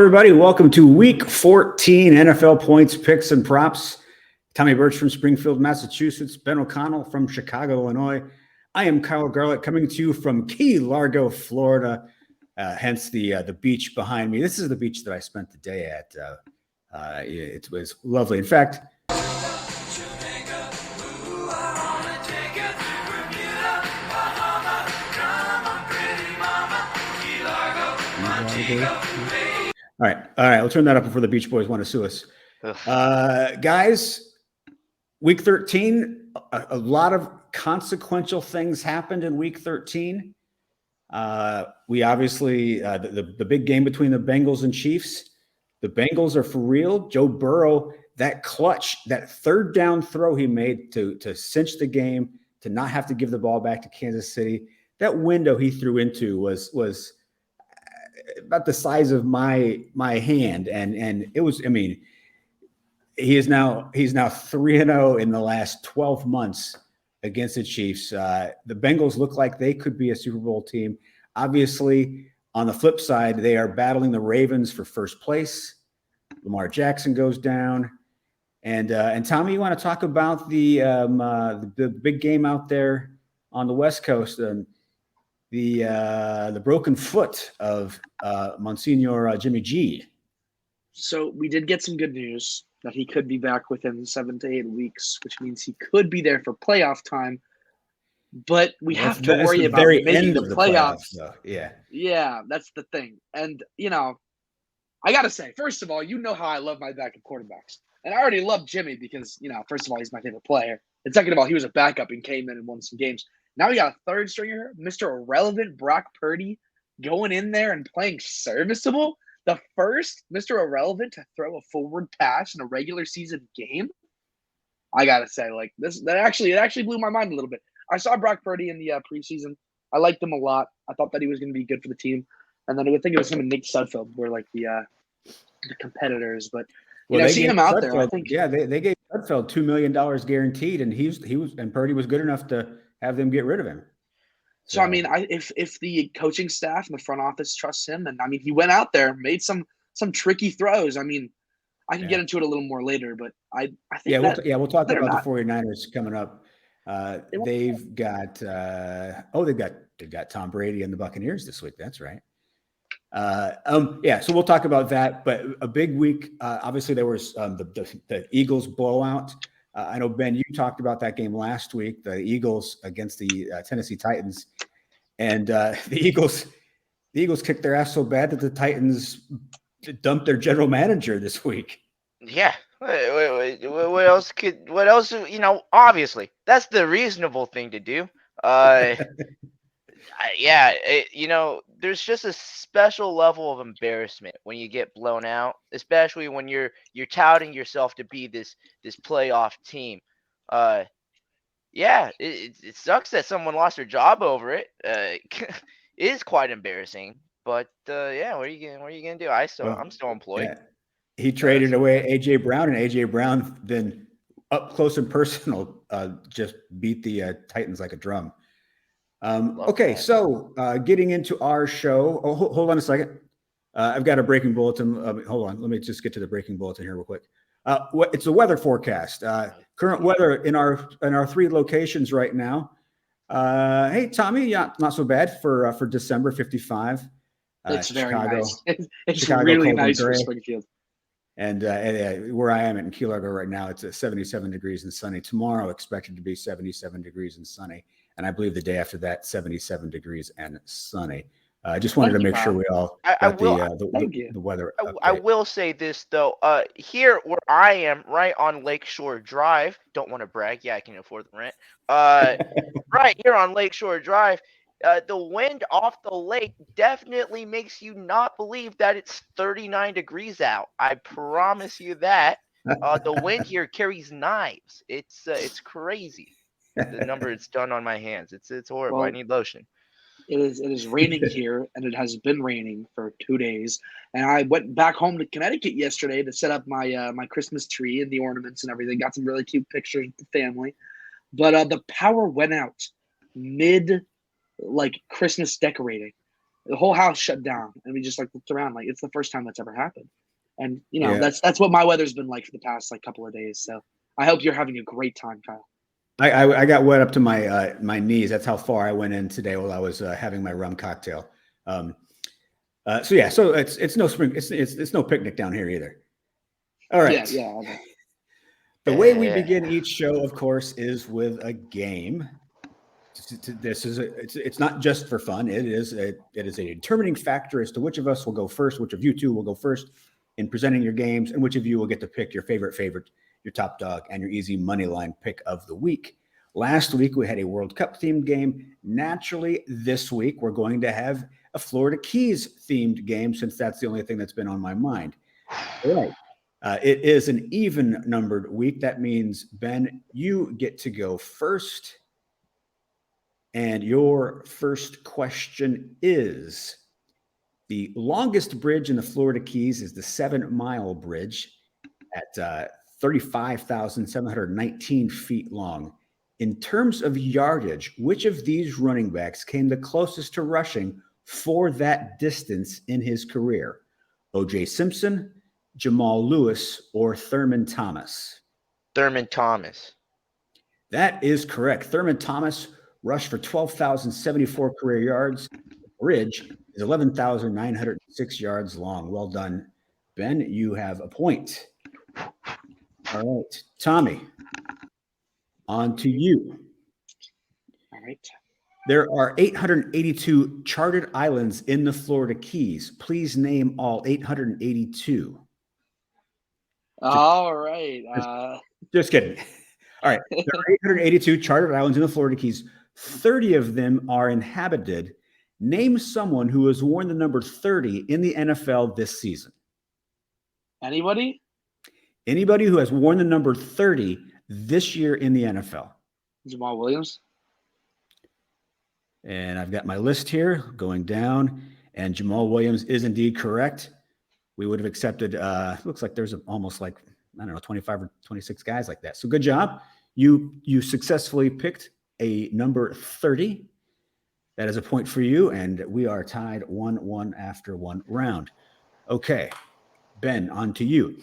everybody. Welcome to Week 14 NFL Points, Picks, and Props. Tommy Birch from Springfield, Massachusetts. Ben O'Connell from Chicago, Illinois. I am Kyle Garlick coming to you from Key Largo, Florida, hence the beach behind me. This is the beach that I spent the day at. It was lovely. In fact, All right. We'll turn that up before the Beach Boys want to sue us. Guys, Week 13, a lot of consequential things happened in Week 13. We obviously, the big game between the Bengals and Chiefs, the Bengals are for real. Joe Burrow, that clutch, that third down throw he made to cinch the game, to not have to give the ball back to Kansas City, that window he threw into was about the size of my hand, and it was. I mean, he's now 3-0 in the last 12 months against the Chiefs. The Bengals look like they could be a Super Bowl team. Obviously, on the flip side, they are battling the Ravens for first place. Lamar Jackson goes down, and Tommy, you want to talk about the big game out there on the West Coast? The broken foot of Monsignor Jimmy G. So we did get some good news that he could be back within 7 to 8 weeks, which means he could be there for playoff time. But we have to worry about very making end the of the playoffs. So, yeah. Yeah, that's the thing. And, I got to say, first of all, you know how I love my backup quarterbacks. And I already love Jimmy because, first of all, he's my favorite player. And second of all, he was a backup and came in and won some games. Now we got a third stringer, Mr. Irrelevant Brock Purdy, going in there and playing serviceable. The first Mr. Irrelevant to throw a forward pass in a regular season game. I gotta say, it actually blew my mind a little bit. I saw Brock Purdy in the preseason. I liked him a lot. I thought that he was going to be good for the team. And then I would think it was him and Nick Sudfeld were like the competitors. But seeing him out there, I think they gave Sudfeld $2 million guaranteed, and Purdy was good enough to have them get rid of him. So I mean, if the coaching staff and the front office trusts him, and I mean, he went out there, made some tricky throws. I mean, I can get into it a little more later, but I think we'll talk about the 49ers coming up. They've got Tom Brady and the Buccaneers this week. That's right. So we'll talk about that. But a big week. Obviously, there was the Eagles blowout. I know, Ben, you talked about that game last week, the Eagles against the Tennessee Titans, and the Eagles kicked their ass so bad that the Titans dumped their general manager this week. Yeah. What else? Obviously, that's the reasonable thing to do. There's just a special level of embarrassment when you get blown out, especially when you're touting yourself to be this playoff team. It sucks that someone lost their job over it. It is quite embarrassing, but what are you gonna do? I'm still employed. Yeah. He traded away AJ Brown, and AJ Brown then up close and personal just beat the Titans like a drum. So getting into our show. Oh, hold on a second. I've got a breaking bulletin. Hold on. Let me just get to the breaking bulletin here real quick. It's a weather forecast. Current weather in our 3 locations right now. Hey, Tommy, not so bad for December, 55. It's Chicago, very nice. It's Chicago, really nice for Springfield. And where I am in Key Largo right now, it's 77 degrees and sunny. Tomorrow expected to be 77 degrees and sunny. And I believe the day after that, 77 degrees and sunny. I just wanted to make sure we all got the weather update. I will say this, though. Here where I am, right on Lakeshore Drive, don't want to brag. Yeah, I can afford the rent. Right here on Lakeshore Drive, the wind off the lake definitely makes you not believe that it's 39 degrees out. I promise you that. The wind here carries knives. It's crazy. The number it's done on my hands. It's horrible. I need lotion. It is raining here, and it has been raining for 2 days. And I went back home to Connecticut yesterday to set up my my Christmas tree and the ornaments and everything. Got some really cute pictures with the family. But the power went out mid Christmas decorating. The whole house shut down, and we just like looked around, like it's the first time that's ever happened. And Yeah. that's what my weather's been like for the past like couple of days. So I hope you're having a great time, Kyle. I got wet up to my knees. That's how far I went in today while I was having my rum cocktail. So it's no spring. It's no picnic down here either. All right. Yeah. The way we begin each show, of course, is with a game. It's not just for fun. It is a determining factor as to which of us will go first, which of you two will go first in presenting your games, and which of you will get to pick your favorite, your top dog, and your easy money line pick of the week. Last week we had a World Cup themed game. Naturally, this week we're going to have a Florida Keys themed game, since that's the only thing that's been on my mind. All right. It is an even numbered week. That means, Ben, you get to go first. And your first question is, the longest bridge in the Florida Keys is the 7 Mile Bridge at 35,719 feet long. In terms of yardage, which of these running backs came the closest to rushing for that distance in his career? O.J. Simpson, Jamal Lewis, or Thurman Thomas? Thurman Thomas. That is correct. Thurman Thomas rushed for 12,074 career yards. The bridge is 11,906 yards long. Well done, Ben. You have a point. All right, Tommy, on to you. All right. There are 882 charted islands in the Florida Keys. Please name all 882. All right. Just kidding. All right. There are 882 charted islands in the Florida Keys. 30 of them are inhabited. Name someone who has worn the number 30 in the NFL this season. Anybody? Anybody who has worn the number 30 this year in the NFL. Jamal Williams. And I've got my list here going down, and Jamal Williams is indeed correct. We would have accepted, looks like there's almost like, I don't know, 25 or 26 guys like that. So good job. You successfully picked a number 30. That is a point for you, and we are tied 1-1 after one round. Okay, Ben, on to you.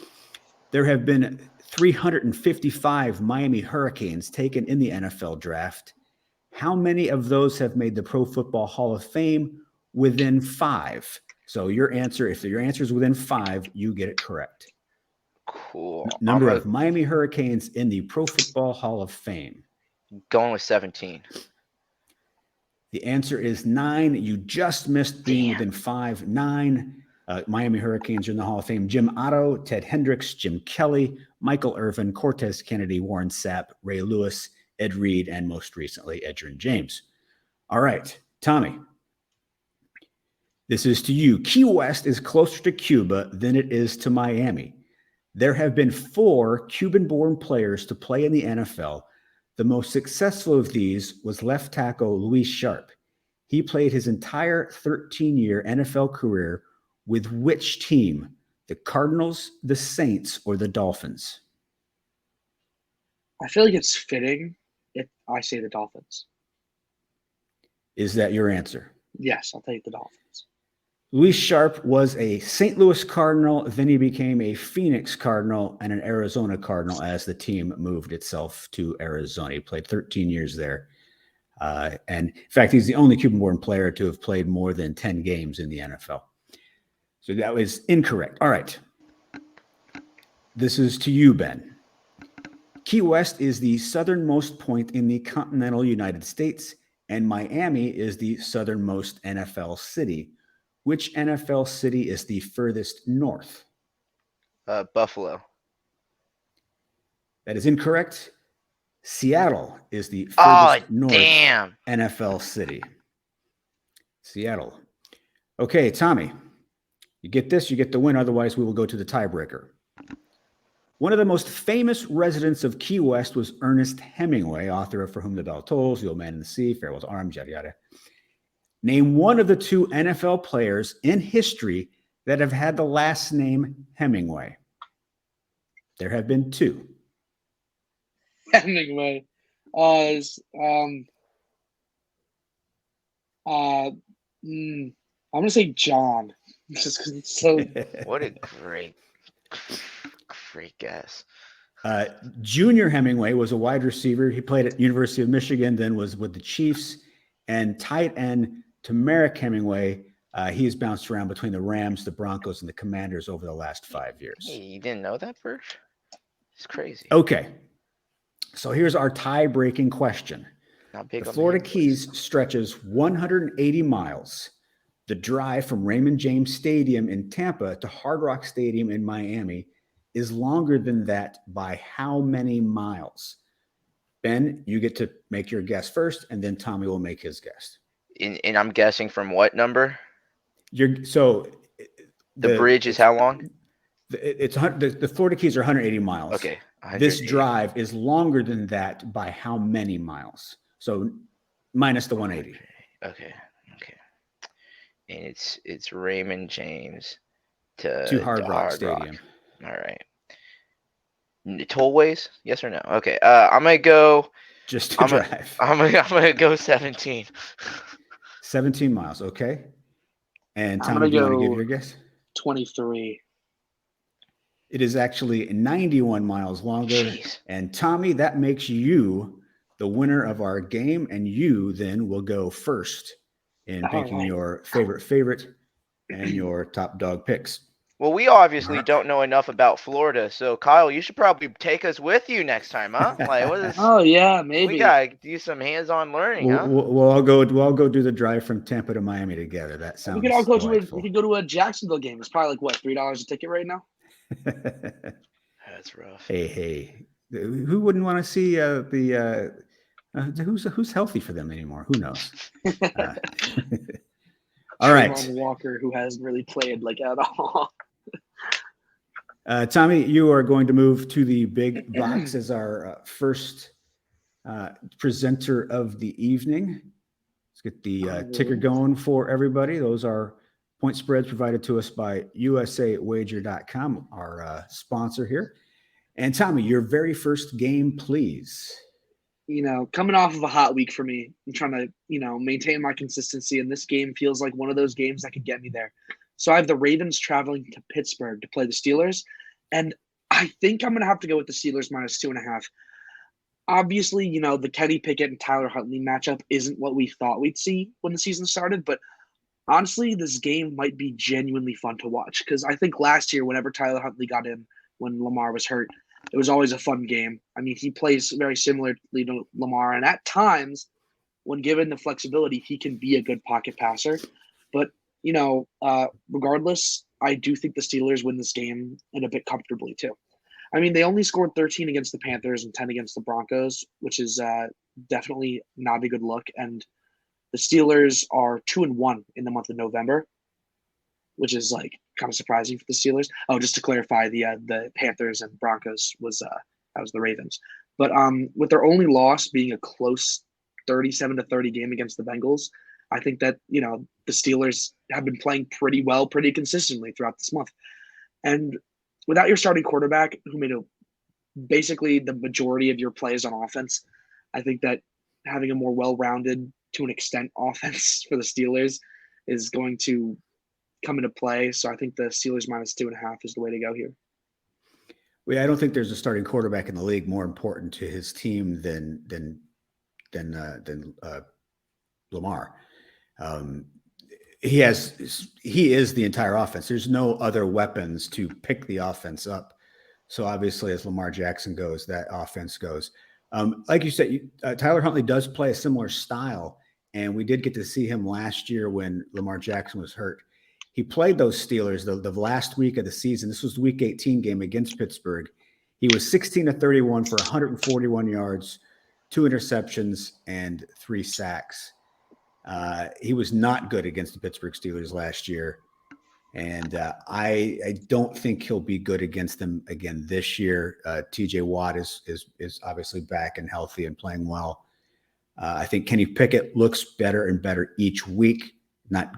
There have been 355 Miami Hurricanes taken in the NFL draft. How many of those have made the Pro Football Hall of Fame? Within 5. So your answer, if your answer is within 5, you get it correct. Cool. Number of Miami Hurricanes in the Pro Football Hall of Fame. Going with 17. The answer is 9. You just missed being within 5. 9 Miami Hurricanes are in the Hall of Fame. Jim Otto, Ted Hendricks, Jim Kelly, Michael Irvin, Cortez Kennedy, Warren Sapp, Ray Lewis, Ed Reed, and most recently, Edgerrin James. All right, Tommy. This is to you. Key West is closer to Cuba than it is to Miami. There have been 4 Cuban-born players to play in the NFL. The most successful of these was left tackle Luis Sharp. He played his entire 13-year NFL career with which team? The Cardinals, the Saints, or the Dolphins? I feel like it's fitting if I say the Dolphins. Is that your answer? Yes, I'll take the Dolphins. Luis Sharp was a St. Louis Cardinal, then he became a Phoenix Cardinal and an Arizona Cardinal as the team moved itself to Arizona. He played 13 years there. And in fact, he's the only Cuban-born player to have played more than 10 games in the NFL. So that was incorrect. All right. This is to you, Ben. Key West is the southernmost point in the continental United States, and Miami is the southernmost NFL city. Which NFL city is the furthest north? Buffalo. That is incorrect. Seattle is the furthest north damn. NFL city. Seattle. Okay, Tommy, you get this, you get the win. Otherwise, we will go to the tiebreaker. One of the most famous residents of Key West was Ernest Hemingway, author of For Whom the Bell Tolls, The Old Man and the Sea, Farewell to Arms, yada, yada. Name one of the 2 NFL players in history that have had the last name Hemingway. There have been 2. Hemingway. I'm gonna say John, just because it's so. What a great guess. Junior Hemingway was a wide receiver. He played at University of Michigan, then was with the Chiefs. And tight end Tamarick Hemingway, he's bounced around between the Rams, the Broncos, and the Commanders over the last 5 years. Hey, you didn't know that, Birch? It's crazy. Okay. So here's our tie-breaking question. Not big The on Florida Hemingways. Keys stretches 180 miles. The drive from Raymond James Stadium in Tampa to Hard Rock Stadium in Miami is longer than that by how many miles? Ben, you get to make your guess first, and then Tommy will make his guess. And I'm guessing from what number? So the bridge is how long? The Florida Keys are 180 miles. Okay. This drive is longer than that by how many miles? So minus the 180. Okay. And it's Raymond James to Hard Rock Stadium. All right. Tollways? Yes or no? Okay. I'm gonna go. Just to drive. I'm gonna go 17. 17 miles. Okay. And I'm Tommy, gonna do you want to go give your guess? 23. It is actually 91 miles longer. Jeez. And Tommy, that makes you the winner of our game, and you then will go first in picking your favorite and your top dog picks. Well, we obviously don't know enough about Florida, so Kyle, you should probably take us with you next time, huh? Like, what is? Oh yeah, maybe We gotta do some hands-on learning, huh? We'll all go do the drive from Tampa to Miami together. That sounds. We could all go delightful. we could go to a Jacksonville game. It's probably like what, $3 a ticket right now. That's rough. Hey, who wouldn't want to see who's healthy for them anymore? Who knows? All right, Trayvon Walker, who hasn't really played like at all. Tommy, you are going to move to the big box as our first presenter of the evening. Let's get the ticker going for everybody. Those are point spreads provided to us by USAWager.com, our sponsor here. And Tommy, your very first game, please. Coming off of a hot week for me, I'm trying to, maintain my consistency. And this game feels like one of those games that could get me there. So I have the Ravens traveling to Pittsburgh to play the Steelers. And I think I'm going to have to go with the Steelers minus 2.5. Obviously, the Kenny Pickett and Tyler Huntley matchup isn't what we thought we'd see when the season started. But honestly, this game might be genuinely fun to watch. Because I think last year, whenever Tyler Huntley got in when Lamar was hurt, it was always a fun game. I mean, he plays very similarly to Lamar. And at times, when given the flexibility, he can be a good pocket passer. But regardless, I do think the Steelers win this game and a bit comfortably too. I mean, they only scored 13 against the Panthers and 10 against the Broncos, which is definitely not a good look. And the Steelers are 2-1 in the month of November, which is like kind of surprising for the Steelers. Oh, just to clarify, the Panthers and Broncos was the Ravens. But with their only loss being a close 37-30 game against the Bengals, I think that, the Steelers have been playing pretty well, pretty consistently throughout this month. And without your starting quarterback, who made basically the majority of your plays on offense, I think that having a more well-rounded, to an extent, offense for the Steelers is going to come into play. So I think the Steelers minus 2.5 is the way to go here. Well, I don't think there's a starting quarterback in the league more important to his team than Lamar. He is the entire offense. There's no other weapons to pick the offense up. So obviously, as Lamar Jackson goes, that offense goes. Like you said, Tyler Huntley does play a similar style, and we did get to see him last year when Lamar Jackson was hurt. He played those Steelers the last week of the season. This was the Week 18 game against Pittsburgh. He was 16-31 for 141 yards, 2 interceptions, and 3 sacks. He was not good against the Pittsburgh Steelers last year, and I don't think he'll be good against them again this year. TJ Watt is obviously back and healthy and playing well. I think Kenny Pickett looks better and better each week. Not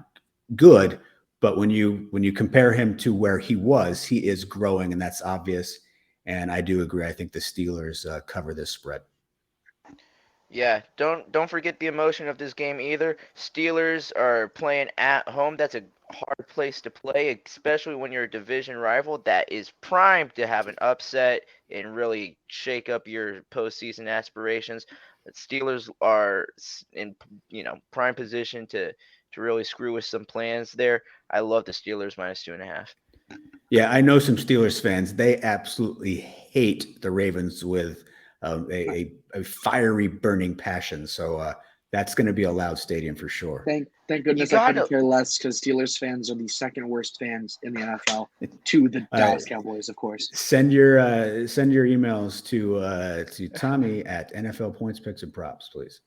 good, but when you compare him to where he was, he is growing, and that's obvious. And I do agree. I think the Steelers cover this spread. Yeah, don't forget the emotion of this game either. Steelers are playing at home. That's a hard place to play, especially when you're a division rival that is primed to have an upset and really shake up your postseason aspirations. The Steelers are in prime position to really screw with some plans there. I love the Steelers minus 2.5. Yeah, I know some Steelers fans. They absolutely hate the Ravens with a fiery, burning passion. So that's going to be a loud stadium for sure. Thank You goodness I couldn't gotta care less because Steelers fans are the second worst fans in the NFL to the Dallas Cowboys, of course. Send your emails to Tommy at NFL Points, Picks, and Props, please.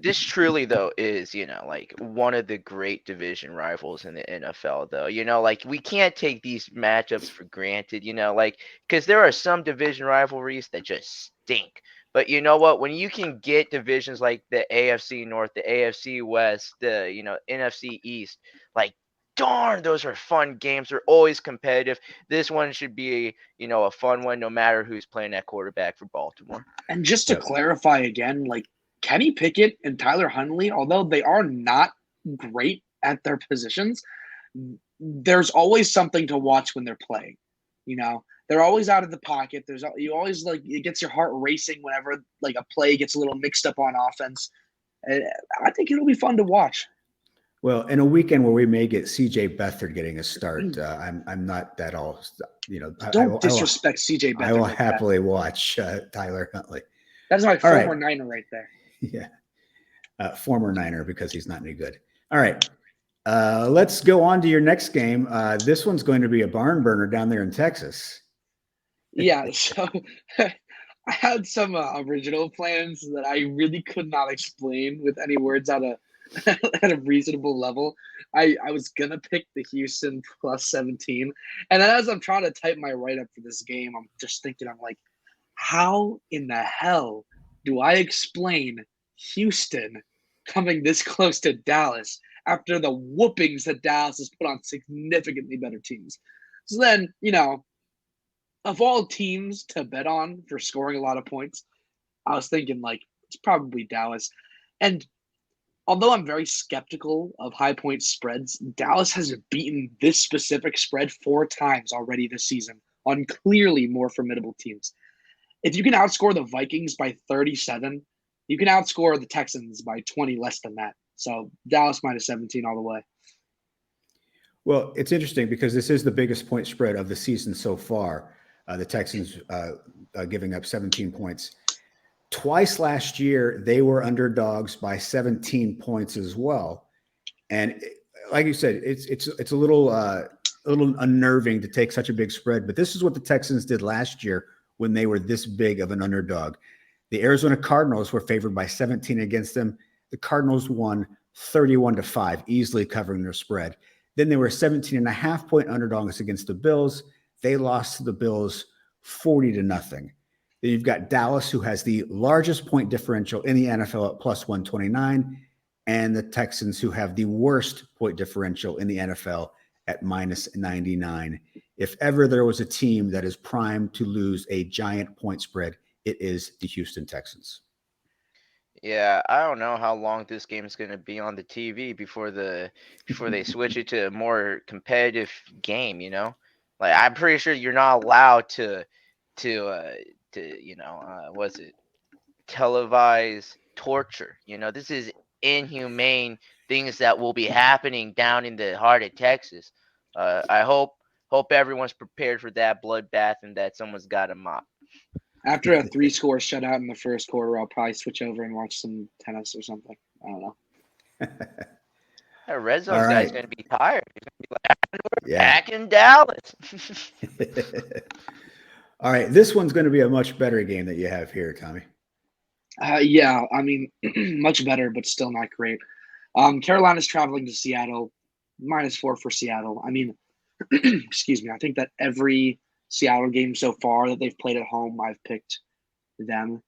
this truly though is like one of the great division rivals in the NFL though. Like we can't take these matchups for granted. Like because there are some division rivalries that just stink. But you know what? When you can get divisions like the AFC North, the AFC West, the NFC East, like darn, those are fun games. They're always competitive. This one should be a fun one, no matter who's playing at quarterback for Baltimore. And just to clarify again, like Kenny Pickett and Tyler Huntley, although they are not great at their positions, there's always something to watch when they're playing. They're always out of the pocket. You always it gets your heart racing whenever like a play gets a little mixed up on offense. I think it'll be fun to watch. Well, in a weekend where we may get C.J. Beathard getting a start, I'm not that all. Don't disrespect C.J. Beathard. I will happily watch Tyler Huntley. That's my former Niner right there. Yeah, former Niner because he's not any good. All right, let's go on to your next game. This one's going to be a barn burner down there in Texas. Yeah, so I had some original plans that I really could not explain with any words at a reasonable level. I was gonna pick the Houston plus 17, and then as I'm trying to type my write-up for this game, I'm just thinking, I'm like, how in the hell do I explain Houston coming this close to Dallas after the whoopings that Dallas has put on significantly better teams? So then, of all teams to bet on for scoring a lot of points, I was thinking it's probably Dallas. And although I'm very skeptical of high point spreads, Dallas has beaten this specific spread 4 times already this season on clearly more formidable teams. If you can outscore the Vikings by 37, you can outscore the Texans by 20 less than that. So Dallas minus 17 all the way. Well, it's interesting because this is the biggest point spread of the season so far. The Texans giving up 17 points. Twice last year, they were underdogs by 17 points as well. And like you said, it's a little unnerving to take such a big spread. But this is what the Texans did last year when they were this big of an underdog. The Arizona Cardinals were favored by 17 against them. The Cardinals won 31-5, easily covering their spread. Then they were 17.5-point underdogs against the Bills. They lost to the Bills 40-0. Then you've got Dallas, who has the largest point differential in the NFL at plus 129, and the Texans, who have the worst point differential in the NFL at minus 99. If ever there was a team that is primed to lose a giant point spread, it is the Houston Texans. Yeah, I don't know how long this game is going to be on the TV before they switch it to a more competitive game. Like I'm pretty sure you're not allowed to what's it, televise torture. This is inhumane things that will be happening down in the heart of Texas. I hope everyone's prepared for that bloodbath and that someone's got a mop. After a 3-score shutout in the first quarter, I'll probably switch over and watch some tennis or something. I don't know. That Red Zone guy's going to be tired. He's going to be like, we're back in Dallas. All right, this one's going to be a much better game that you have here, Tommy. Yeah, I mean, much better, but still not great. Carolina's traveling to Seattle, -4 for Seattle. I mean, excuse me, I think that every Seattle game so far that they've played at home, I've picked them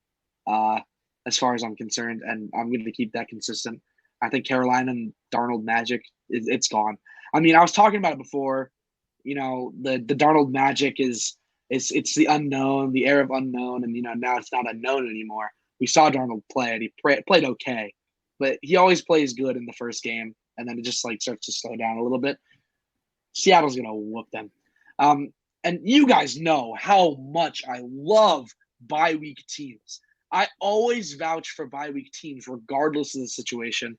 as far as I'm concerned, and I'm going to keep that consistent. I think Carolina and Darnold magic, it's gone. I mean, I was talking about it before. The Darnold magic is it's the unknown, the air of unknown, and now it's not unknown anymore. We saw Darnold play, and he played okay. But he always plays good in the first game, and then it just like starts to slow down a little bit. Seattle's going to whoop them. And you guys know how much I love bye week teams. I always vouch for bye week teams regardless of the situation.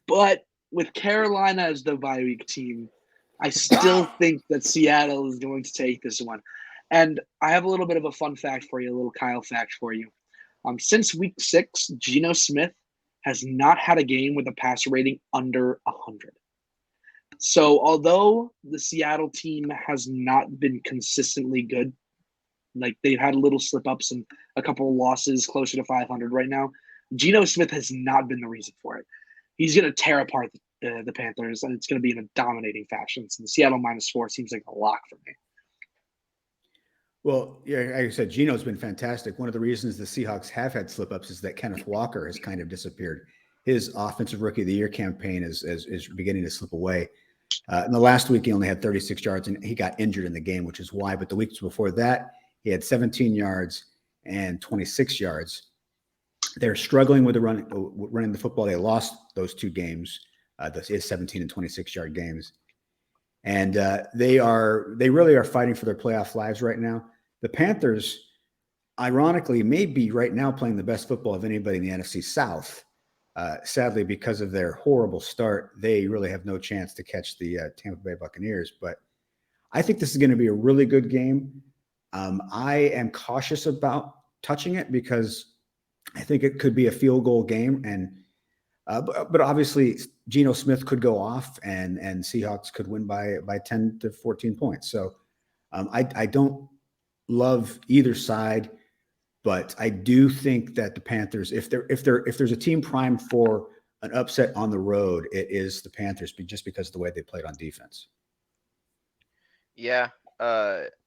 But with Carolina as the bye week team, I still think that Seattle is going to take this one. And I have a little bit of a fun fact for you, a little Kyle fact for you. Since week 6, Geno Smith has not had a game with a passer rating under 100. So although the Seattle team has not been consistently good, like they've had little slip-ups and a couple of losses closer to 500 right now, Geno Smith has not been the reason for it. He's going to tear apart the Panthers, and it's going to be in a dominating fashion. So the Seattle -4 seems like a lock for me. Well, yeah, like I said, Geno's been fantastic. One of the reasons the Seahawks have had slip-ups is that Kenneth Walker has kind of disappeared. His Offensive Rookie of the Year campaign is beginning to slip away. In the last week, he only had 36 yards, and he got injured in the game, which is why. But the weeks before that, he had 17 yards and 26 yards. They're struggling with running the football. They lost those 2 games, his 17 and 26-yard games. And they really are fighting for their playoff lives right now. The Panthers, ironically, may be right now playing the best football of anybody in the NFC South. Sadly, because of their horrible start, they really have no chance to catch the Tampa Bay Buccaneers. But I think this is going to be a really good game. I am cautious about touching it because I think it could be a field goal game. And but obviously, Geno Smith could go off, and Seahawks could win by 10 to 14 points. So I don't love either side. But I do think that the Panthers, if there's a team primed for an upset on the road, it is the Panthers, just because of the way they played on defense. Yeah.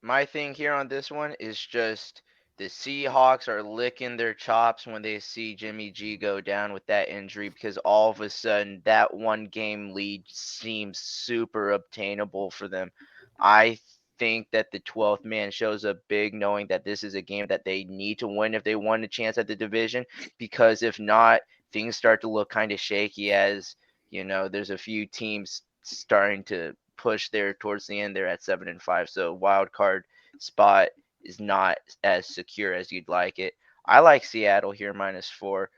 My thing here on this one is just the Seahawks are licking their chops when they see Jimmy G go down with that injury, because all of a sudden that 1-game lead seems super obtainable for them. I think that the 12th man shows up big, knowing that this is a game that they need to win if they want a chance at the division, because if not, things start to look kind of shaky, as there's a few teams starting to push there towards the end. They're at 7-5, so wild card spot is not as secure as you'd like it. I like Seattle here -4,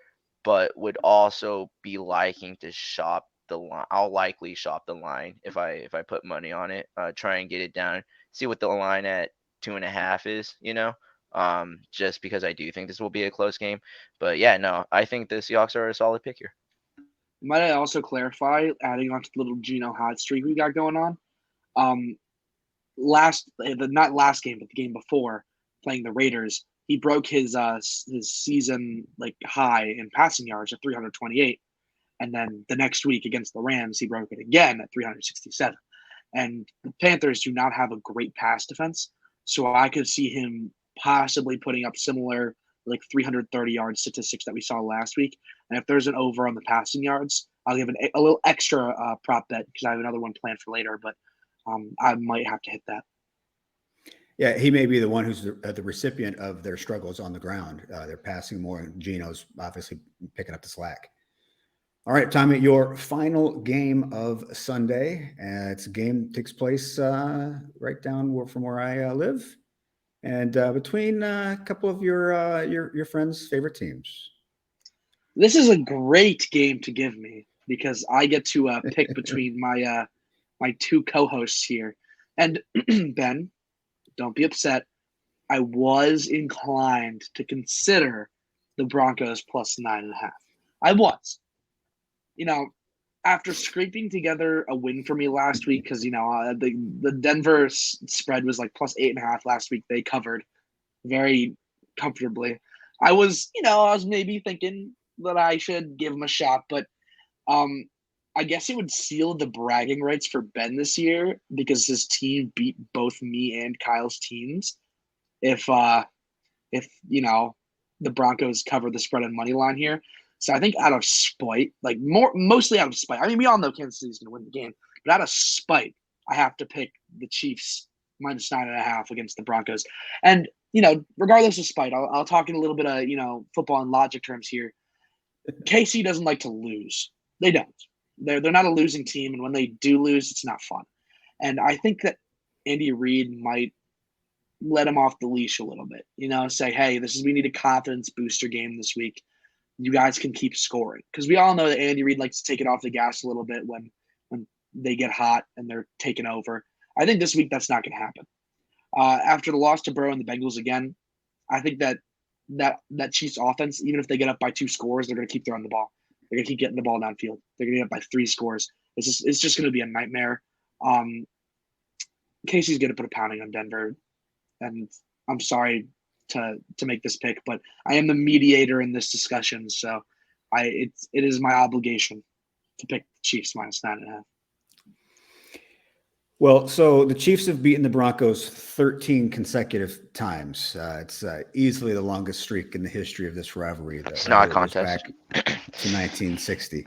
but would also be liking to shop the line. I'll likely shop the line if I put money on it. Try and get it down. See what the line at 2.5 is. Just because I do think this will be a close game. But yeah, no, I think the Seahawks are a solid pick here. Might I also clarify, adding on to the little Geno hot streak we got going on? Not last game, but the game before, playing the Raiders, he broke his season high in passing yards at 328, and then the next week against the Rams, he broke it again at 367. And the Panthers do not have a great pass defense, so I could see him possibly putting up similar 330-yard statistics that we saw last week. And if there's an over on the passing yards, I'll give a little extra prop bet, because I have another one planned for later, but I might have to hit that. Yeah, he may be the one who's the recipient of their struggles on the ground. They're passing more, and Geno's obviously picking up the slack. All right, Tommy, your final game of Sunday. It's a game that takes place right down from where I live, and between a couple of your friends' favorite teams. This is a great game to give me, because I get to pick between my 2 co-hosts here. And Ben, don't be upset. I was inclined to consider the Broncos +9.5. I was. After scraping together a win for me last week, because the Denver spread was +8.5 last week. They covered very comfortably. I was maybe thinking that I should give them a shot, but I guess it would seal the bragging rights for Ben this year, because his team beat both me and Kyle's teams. If the Broncos cover the spread and money line here. So I think out of spite, mostly out of spite. I mean, we all know Kansas City's going to win the game, but out of spite, I have to pick the Chiefs -9.5 against the Broncos. And, regardless of spite, I'll talk in a little bit of, football and logic terms here. KC doesn't like to lose. They don't. They're not a losing team, and when they do lose, it's not fun. And I think that Andy Reid might let him off the leash a little bit. Say, hey, we need a confidence booster game this week. You guys can keep scoring, because we all know that Andy Reid likes to take it off the gas a little bit when they get hot and they're taking over. I think this week that's not going to happen. After the loss to Burrow and the Bengals again, I think that Chiefs offense, even if they get up by 2 scores, they're going to keep throwing the ball. They're going to keep getting the ball downfield. They're going to get up by 3 scores. It's just going to be a nightmare. Casey's going to put a pounding on Denver, and I'm sorry to make this pick, but I am the mediator in this discussion, so it is my obligation to pick the Chiefs -9.5. Well, so the Chiefs have beaten the Broncos 13 consecutive times. It's easily the longest streak in the history of this rivalry. It's not a contest. Back to 1960.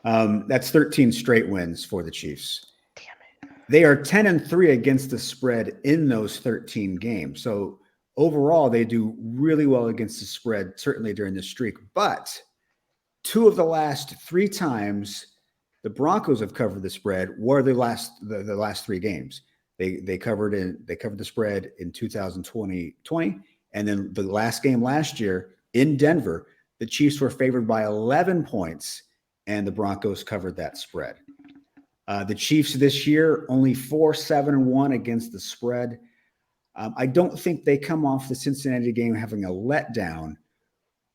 That's 13 straight wins for the Chiefs. Damn it. They are 10-3 against the spread in those 13 games. So overall, they do really well against the spread, certainly during this streak. But 2 of the last 3 times the Broncos have covered the spread were the last 3 games. They covered the spread in 2020, and then the last game last year in Denver, the Chiefs were favored by 11 points, and the Broncos covered that spread. The Chiefs this year only 4-7-1 against the spread. I don't think they come off the Cincinnati game having a letdown,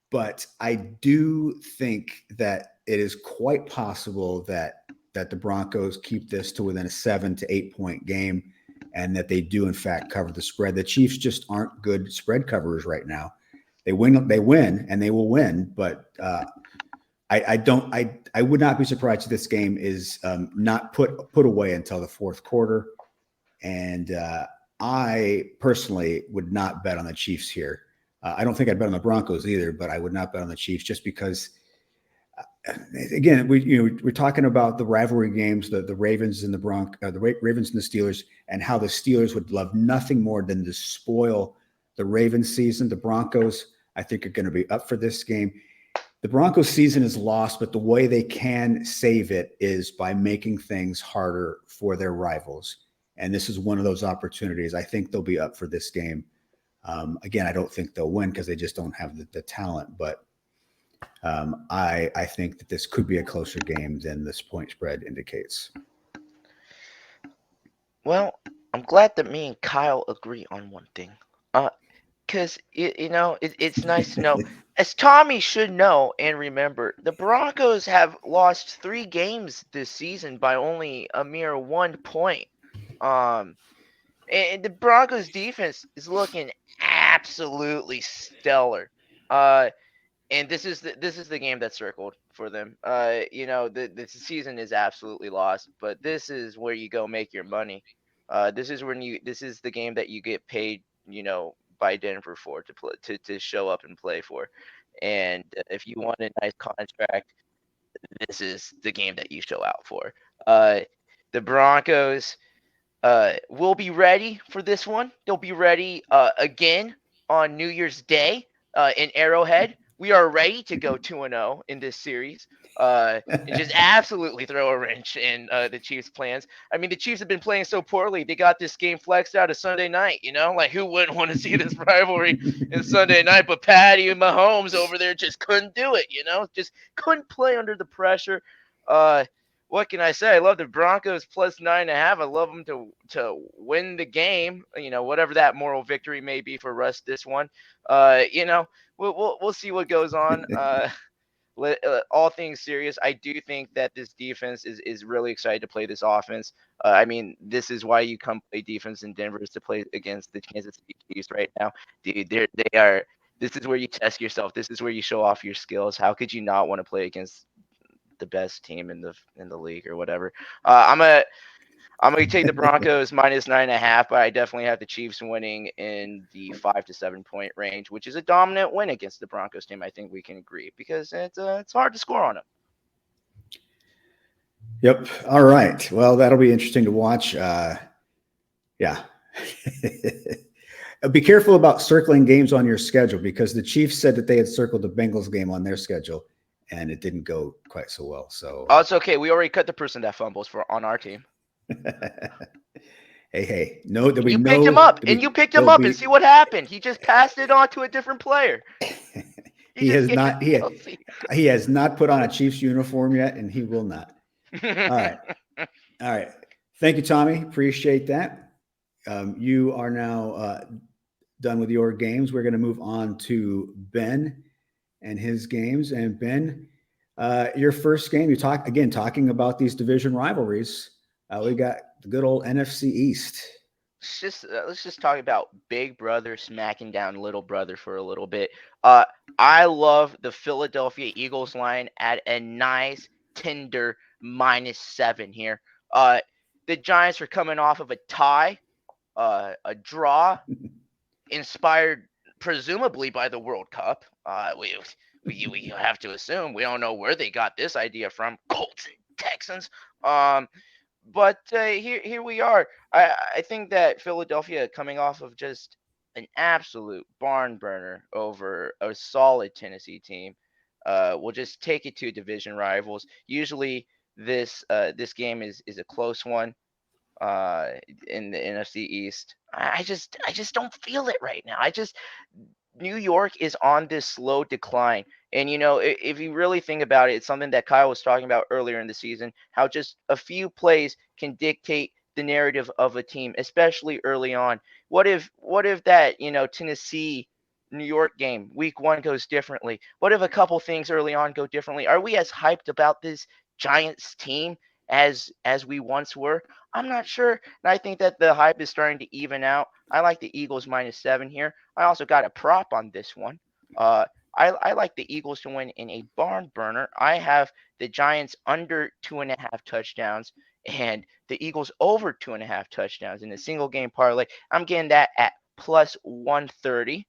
but I do think that it is quite possible that the Broncos keep this to within a 7 to 8 point game, and that they do in fact cover the spread. The Chiefs just aren't good spread coverers right now. They win, and they will win. But I would not be surprised if this game is not put away until the fourth quarter. And I personally would not bet on the Chiefs here. I don't think I'd bet on the Broncos either, but I would not bet on the Chiefs just because. Again, we're talking about the rivalry games, the Ravens and the Ravens and the Steelers, and how the Steelers would love nothing more than to spoil the Ravens season. The Broncos, I think, are going to be up for this game. The Broncos season is lost, but the way they can save it is by making things harder for their rivals. And this is one of those opportunities. I think they'll be up for this game. Again, I don't think they'll win because they just don't have the talent, but I think that this could be a closer game than this point spread indicates. Well, I'm glad that me and Kyle agree on one thing. Because, it's nice to know. As Tommy should know and remember, the Broncos have lost 3 games this season by only a mere 1 point. And the Broncos defense is looking absolutely stellar. And this is the game that's circled for them. The season is absolutely lost, but this is where you go make your money. This is the game that you get paid, by Denver for to show up and play for. And if you want a nice contract, this is the game that you show out for. The Broncos will be ready for this one. They'll be ready again on New Year's Day in Arrowhead. We are ready to go 2-0 in this series and just absolutely throw a wrench in the Chiefs' plans. I mean, the Chiefs have been playing so poorly. They got this game flexed out of Sunday night, Like, who wouldn't want to see this rivalry in Sunday night? But Patty and Mahomes over there just couldn't do it, Just couldn't play under the pressure. What can I say? I love the Broncos plus 9.5. I love them to win the game, whatever that moral victory may be for Russ this one. We'll see what goes on. All things serious, I do think that this defense is really excited to play this offense. I mean, this is why you come play defense in Denver, is to play against the Kansas City Chiefs right now. Dude, they are. This is where you test yourself. This is where you show off your skills. How could you not want to play against the best team in the league or whatever? I'm gonna take the Broncos minus 9.5, but I definitely have the Chiefs winning in the 5 to 7 point range, which is a dominant win against the Broncos team. I think we can agree because it's hard to score on them. Yep. All right. Well, that'll be interesting to watch. Yeah. Be careful about circling games on your schedule because the Chiefs said that they had circled the Bengals game on their schedule, and it didn't go quite so well. So, oh, it's okay. We already cut the person that fumbles on our team. hey, no, that we You know. picked him up, and you picked him up, and see what happened. He just passed it on to a different player. He has not. He has not put on a Chiefs uniform yet, and he will not. All right. Thank you, Tommy. Appreciate that. You are now done with your games. We're going to move on to Ben and his games. And Ben, your first game, you talking about these division rivalries. We got the good old NFC East. Let's just talk about big brother smacking down little brother for a little bit. I love the Philadelphia Eagles line at a nice tender -7 here. The Giants are coming off of a tie, a draw, inspired presumably by the World Cup. We have to assume. We don't know where they got this idea from. Colts and Texans. But here we are. I think that Philadelphia, coming off of just an absolute barn burner over a solid Tennessee team, will just take it to division rivals. Usually, this game is a close one in the NFC East. I just don't feel it right now. New York is on this slow decline. And, if you really think about it, it's something that Kyle was talking about earlier in the season, how just a few plays can dictate the narrative of a team, especially early on. What if that, Tennessee New York game, week 1 goes differently? What if a couple things early on go differently? Are we as hyped about this Giants team as we once were? I'm not sure. And I think that the hype is starting to even out. I like the Eagles -7 here. I also got a prop on this one. I like the Eagles to win in a barn burner. I have the Giants under 2.5 touchdowns and the Eagles over 2.5 touchdowns in a single game parlay. I'm getting that at +130.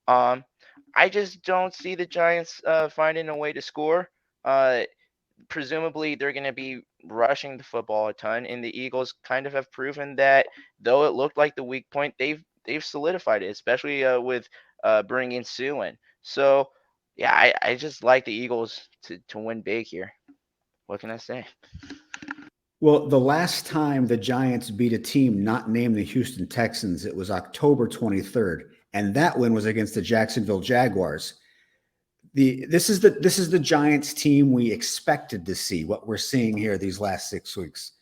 I just don't see the Giants finding a way to score. Presumably they're going to be rushing the football a ton, and the Eagles kind of have proven that though it looked like the weak point, they've solidified it, especially with bringing Sue in. So yeah, I just like the Eagles to win big here. What can I say? Well, the last time the Giants beat a team not named the Houston Texans, it was October 23rd, and that win was against the Jacksonville Jaguars. This is the Giants team we expected to see. What we're seeing here these last 6 weeks.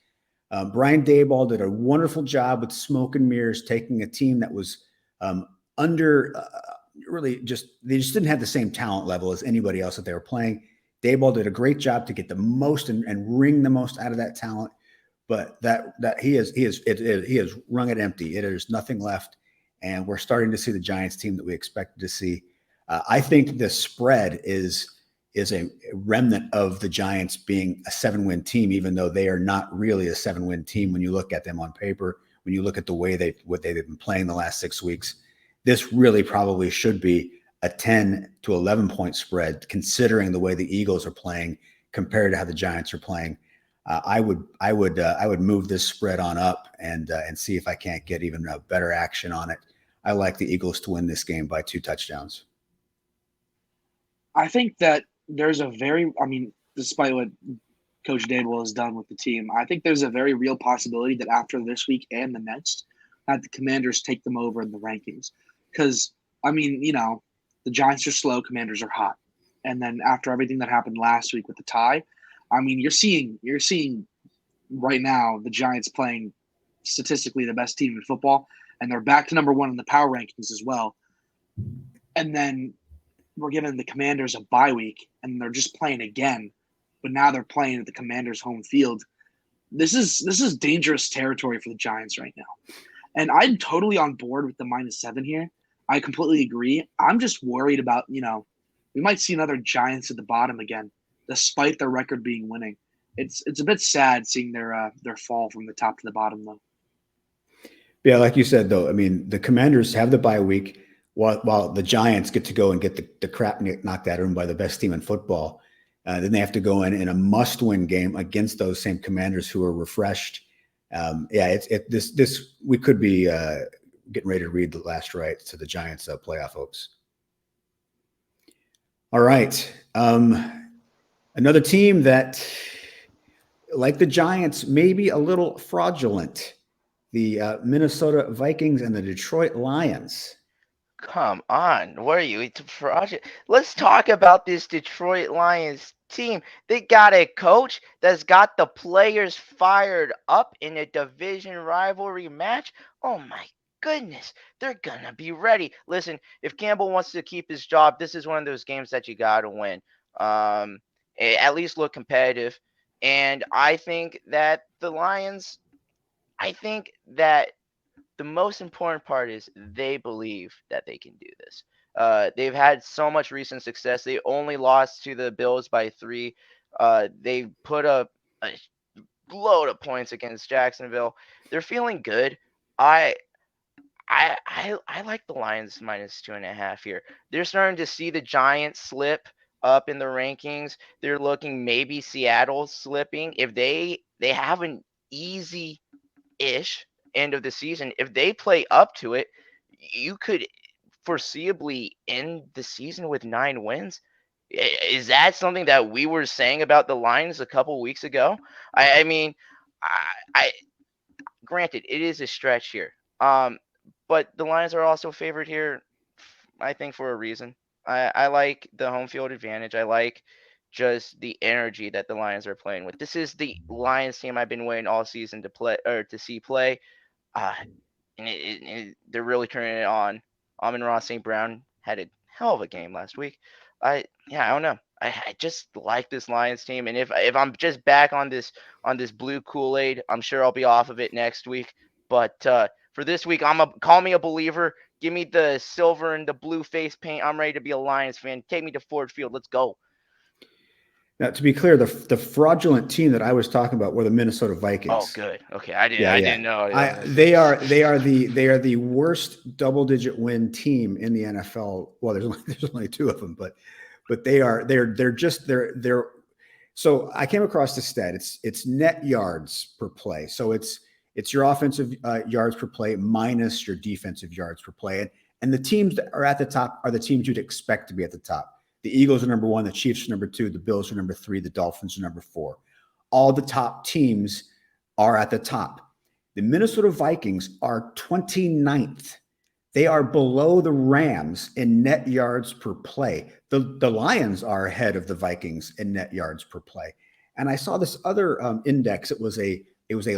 Brian Daboll did a wonderful job with smoke and mirrors, taking a team that was really they just didn't have the same talent level as anybody else that they were playing. Daboll did a great job to get the most and wring the most out of that talent, but that he has wrung it empty. There's nothing left, and we're starting to see the Giants team that we expected to see. I think the spread is a remnant of the Giants being a 7-win team, even though they are not really a 7-win team when you look at them on paper. When you look at the way they've been playing the last 6 weeks, this really probably should be a 10 to 11 point spread, considering the way the Eagles are playing compared to how the Giants are playing. I would move this spread on up and see if I can't get even a better action on it. I like the Eagles to win this game by 2 touchdowns. I think that there's despite what Coach Daboll has done with the team, I think there's a very real possibility that after this week and the next, that the Commanders take them over in the rankings. Because, the Giants are slow, Commanders are hot. And then after everything that happened last week with the tie, you're seeing right now the Giants playing statistically the best team in football, and they're back to number 1 in the power rankings as well. And then we're giving the Commanders a bye week, and they're just playing again, but now they're playing at the Commanders' home field. This is dangerous territory for the Giants right now, and I'm totally on board with the -7 here. I completely agree. I'm just worried about we might see another Giants at the bottom again, despite their record being winning. It's a bit sad seeing their fall from the top to the bottom though. Yeah, like you said though, the Commanders have the bye week. While the Giants get to go and get the crap knocked out of them by the best team in football, then they have to go in a must-win game against those same Commanders who are refreshed This we could be getting ready to read the last rites to the Giants' playoff hopes. All right, another team that, like the Giants, maybe a little fraudulent. The Minnesota Vikings and the Detroit Lions. Come on, what are you? It's a project. Let's talk about this Detroit Lions team. They got a coach that's got the players fired up in a division rivalry match. Oh my goodness, they're gonna be ready. Listen, if Campbell wants to keep his job, this is one of those games that you gotta win. At least look competitive. And I think that the Lions, I think that the most important part is they believe that they can do this. They've had so much recent success. They only lost to the Bills by 3. They put up a load of points against Jacksonville. They're feeling good. I I like the Lions -2.5 here. They're starting to see the Giants slip up in the rankings. They're looking maybe Seattle slipping. If they have an easy-ish end of the season, if they play up to it, you could foreseeably end the season with 9 wins. Is that something that we were saying about the Lions a couple weeks ago? I mean, I granted it is a stretch here. But the Lions are also favored here, I think, for a reason. I like the home field advantage. I like just the energy that the Lions are playing with. This is the Lions team I've been waiting all season to play or to see play. Uh, and they're really turning it on. Amon-Ra St. Brown had a hell of a game last week. I don't know. I just like this Lions team, and if I'm just back on this blue Kool-Aid, I'm sure I'll be off of it next week. But for this week, call me a believer. Give me the silver and the blue face paint. I'm ready to be a Lions fan. Take me to Ford Field. Let's go. Now, to be clear, the fraudulent team that I was talking about were the Minnesota Vikings. Oh, good. Okay, I didn't know. They are the worst double-digit win team in the NFL. Well, there's only 2 of them, but they're. So I came across this stat. It's net yards per play. So it's your offensive yards per play minus your defensive yards per play, and the teams that are at the top are the teams you'd expect to be at the top. The Eagles are number 1, the Chiefs are number 2, the Bills are number 3, the Dolphins are number 4. All the top teams are at the top. The Minnesota Vikings are 29th. They are below the Rams in net yards per play. The Lions are ahead of the Vikings in net yards per play. And I saw this other index. It was a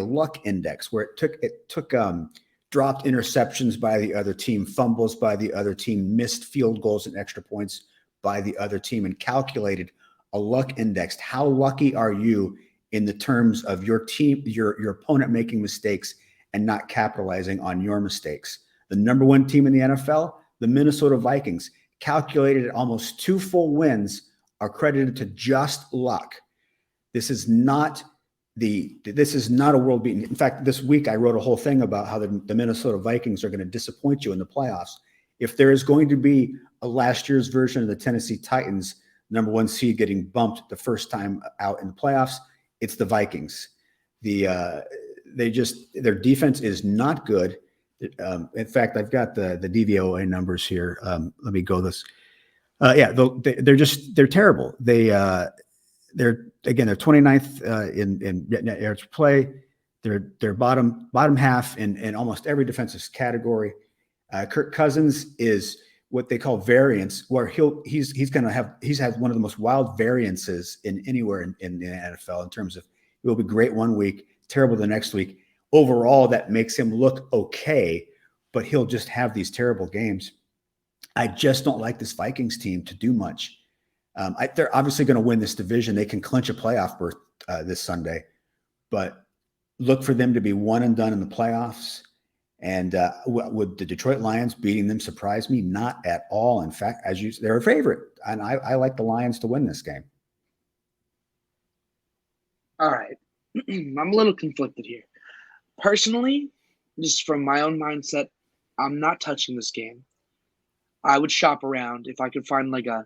luck index where it took dropped interceptions by the other team, fumbles by the other team, missed field goals and extra points by the other team, and calculated a luck index. How lucky are you in the terms of your team, your opponent making mistakes and not capitalizing on your mistakes? The number 1 team in the NFL, the Minnesota Vikings, calculated at almost 2 full wins, are credited to just luck. This is not a world beating. In fact, this week I wrote a whole thing about how the Minnesota Vikings are going to disappoint you in the playoffs. If there is going to be a last year's version of the Tennessee Titans, number 1 seed getting bumped the first time out in the playoffs, it's the Vikings. Their defense is not good. In fact, I've got the DVOA numbers here. Let me go this. They're terrible. They're 29th in net yards per play. They're bottom half in almost every defensive category. Kirk Cousins is what they call variance, where he's had one of the most wild variances in anywhere in the NFL in terms of he will be great one week, terrible the next week. Overall, that makes him look okay, but he'll just have these terrible games. I just don't like this Vikings team to do much. They're obviously going to win this division. They can clinch a playoff berth this Sunday, but look for them to be one and done in the playoffs. And would the Detroit Lions beating them surprise me? Not at all. In fact, they're a favorite, and I like the Lions to win this game. All right. I'm a little conflicted here. Personally, just from my own mindset, I'm not touching this game. I would shop around. If I could find like a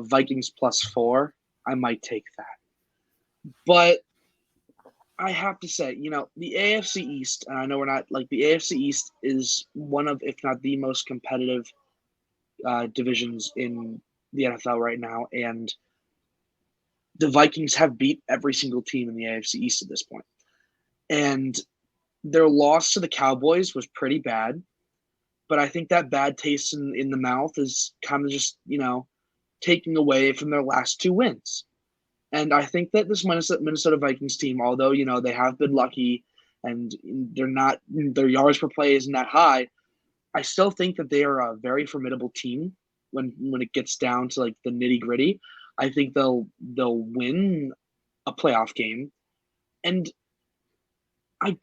Vikings +4, I might take that. But I have to say, the AFC East, and I know we're not like the AFC East is one of, if not the most competitive divisions in the NFL right now, and the Vikings have beat every single team in the AFC East at this point. And their loss to the Cowboys was pretty bad, but I think that bad taste in the mouth is kind of just, taking away from their last 2 wins. And I think that this Minnesota Vikings team, although, they have been lucky and their yards per play isn't that high, I still think that they are a very formidable team when it gets down to like the nitty-gritty. I think they'll win a playoff game. And I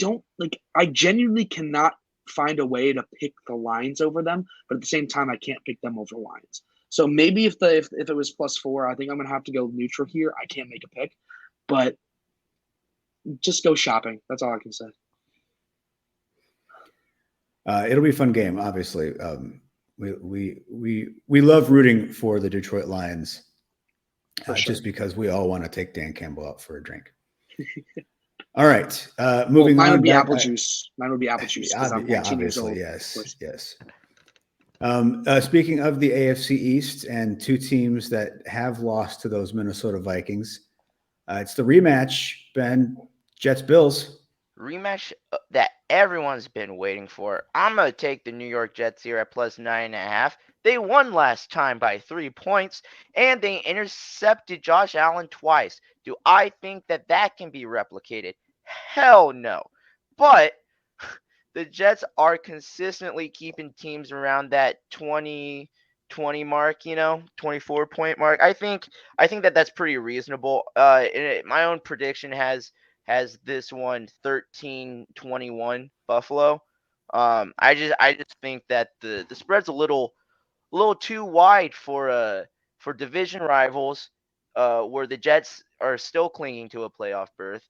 genuinely cannot find a way to pick the Lions over them, but at the same time I can't pick them over the Lions. So maybe if it was +4, I think I'm gonna have to go neutral here. I can't make a pick, but just go shopping. That's all I can say. It'll be a fun game, obviously. We love rooting for the Detroit Lions, For sure. just because we all want to take Dan Campbell out for a drink. All right, moving mine on. Would be apple juice. Mine would be apple juice. Yeah, obviously, yes. Speaking of the AFC East and 2 teams that have lost to those Minnesota Vikings, it's the rematch, Ben, Jets-Bills. Rematch that everyone's been waiting for. I'm going to take the New York Jets here at +9.5. They won last time by 3 points, and they intercepted Josh Allen twice. Do I think that can be replicated? Hell no. But the Jets are consistently keeping teams around that 20 mark, 24-point mark. I think that's pretty reasonable. My own prediction has this one 13-21 Buffalo. I just think that the spread's a little too wide for division rivals, where the Jets are still clinging to a playoff berth,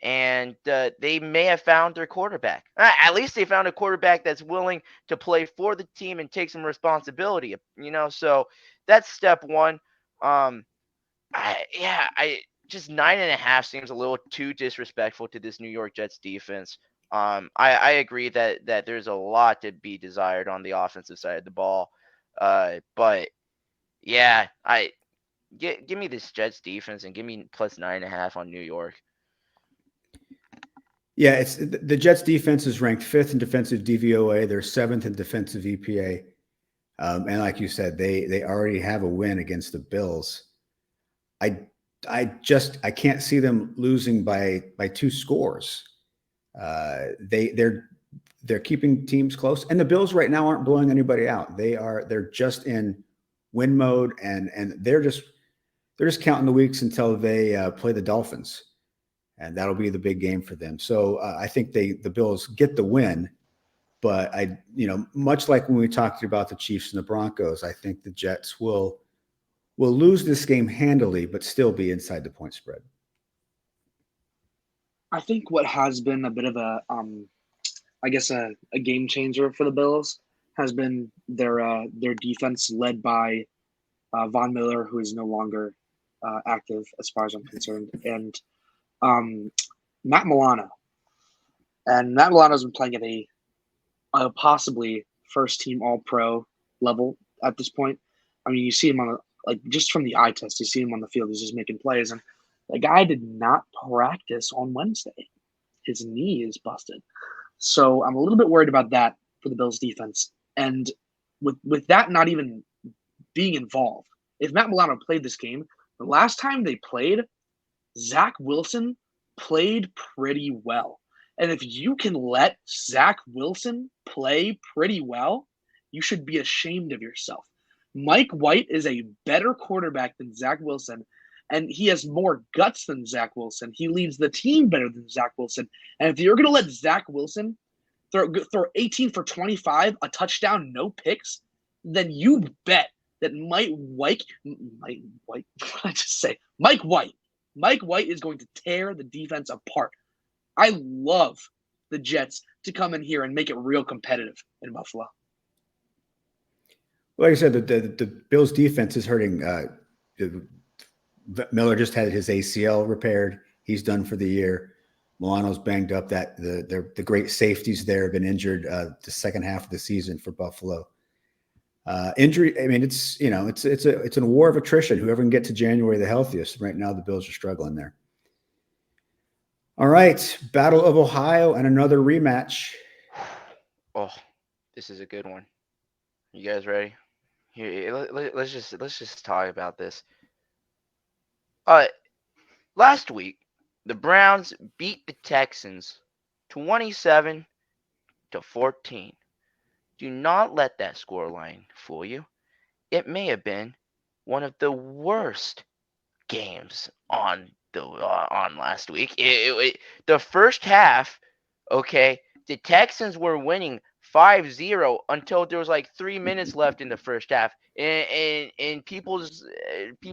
and they may have found their quarterback. At least they found a quarterback that's willing to play for the team and take some responsibility. So that's step one. I just 9.5 seems a little too disrespectful to this New York Jets defense. I agree that there's a lot to be desired on the offensive side of the ball. But yeah, give me this Jets defense and give me +9.5 on New York. Yeah, it's the Jets defense is ranked 5th in defensive DVOA. They're 7th in defensive EPA. And like you said, they already have a win against the Bills. I can't see them losing by 2 scores. They're keeping teams close, and the Bills right now aren't blowing anybody out. They're just in win mode, and they're just counting the weeks until they play the Dolphins, and that'll be the big game for them. So I think the Bills get the win, but much like when we talked about the Chiefs and the Broncos, I think the Jets will lose this game handily, but still be inside the point spread. I think what has been a bit of a game changer for the Bills has been their defense, led by Von Miller, who is no longer active as far as I'm concerned, and Matt Milano. And Matt Milano's been playing at a possibly first-team All-Pro level at this point. I mean, you see him just from the eye test, you see him on the field. He's just making plays, and the guy did not practice on Wednesday. His knee is busted. So I'm a little bit worried about that for the Bills defense. And with that not even being involved, if Matt Milano played this game, the last time they played, Zach Wilson played pretty well. And if you can let Zach Wilson play pretty well, you should be ashamed of yourself. Mike White is a better quarterback than Zach Wilson, and he has more guts than Zach Wilson. He leads the team better than Zach Wilson. And if you're going to let Zach Wilson throw 18 for 25, a touchdown, no picks, then you bet that Mike White is going to tear the defense apart. I love the Jets to come in here and make it real competitive in Buffalo. Like I said, the Bills defense is hurting. Miller just had his ACL repaired. He's done for the year. Milano's banged up. That the great safeties there have been injured the second half of the season for Buffalo. Injury. I mean, it's a war of attrition. Whoever can get to January the healthiest. Right now, the Bills are struggling there. All right, Battle of Ohio and another rematch. Oh, this is a good one. You guys ready? Here, let's just talk about this. Last week, the Browns beat the Texans 27-14. Do not let that scoreline fool you. It may have been one of the worst games on last week. The first half, okay, the Texans were winning 5-0 until there was like 3 minutes left in the first half. And Peoples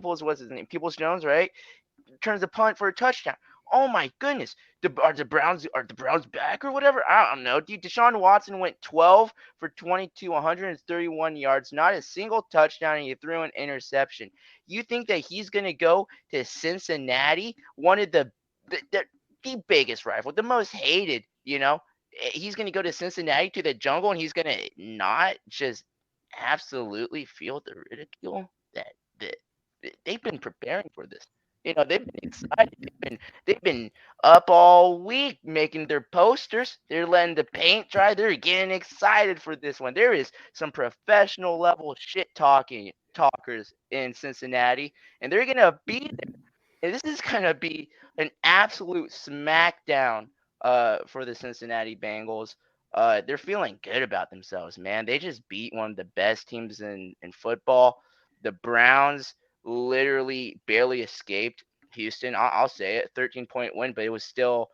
what's his name? Peoples Jones, right? Turns the punt for a touchdown. Oh my goodness. Are the Browns back or whatever? I don't know. Dude, Deshaun Watson went 12 for 22, 131 yards, not a single touchdown, and he threw an interception. You think that he's going to go to Cincinnati, one of the biggest rival, the most hated, he's going to go to Cincinnati, to the jungle, and he's going to not just absolutely feel the ridicule that they've been preparing for this. They've been excited. They've been up all week making their posters. They're letting the paint dry. They're getting excited for this one. There is some professional level talkers in Cincinnati, and they're gonna be there. And this is gonna be an absolute smackdown for the Cincinnati Bengals. They're feeling good about themselves, man. They just beat one of the best teams in football. The Browns literally barely escaped Houston. I'll say it, 13-point win, but it was still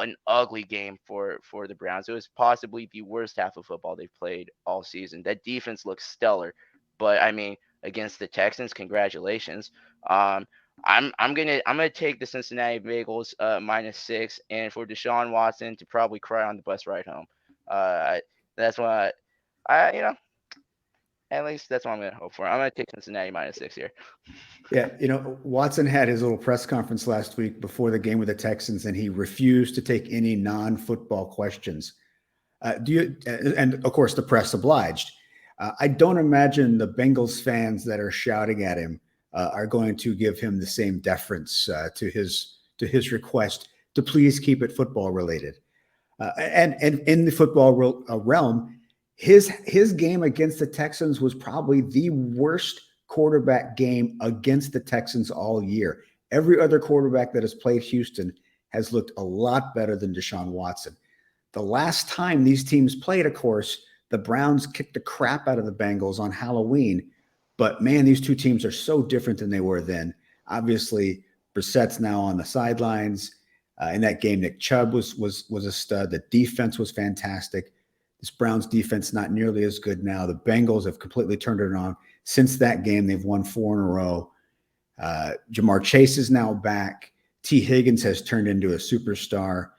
an ugly game for the Browns. It was possibly the worst half of football they've played all season. That defense looks stellar, but I mean, against the Texans, congratulations. I'm gonna take the Cincinnati Bengals -6, and for Deshaun Watson to probably cry on the bus ride home. That's what at least that's what I'm going to hope for. I'm going to take Cincinnati -6 here. Yeah, Watson had his little press conference last week before the game with the Texans, and he refused to take any non-football questions. And of course, the press obliged. I don't imagine the Bengals fans that are shouting at him are going to give him the same deference to his request to please keep it football related. And in the football realm, his game against the Texans was probably the worst quarterback game against the Texans all year. Every other quarterback that has played Houston has looked a lot better than Deshaun Watson. The last time these teams played, of course, the Browns kicked the crap out of the Bengals on Halloween. But man, these two teams are so different than they were then. Obviously, Brissett's now on the sidelines. In that game, Nick Chubb was a stud. The defense was fantastic. This Browns defense not nearly as good now. The Bengals have completely turned it on. Since that game, they've won 4 in a row. Jamar Chase is now back. T. Higgins has turned into a superstar.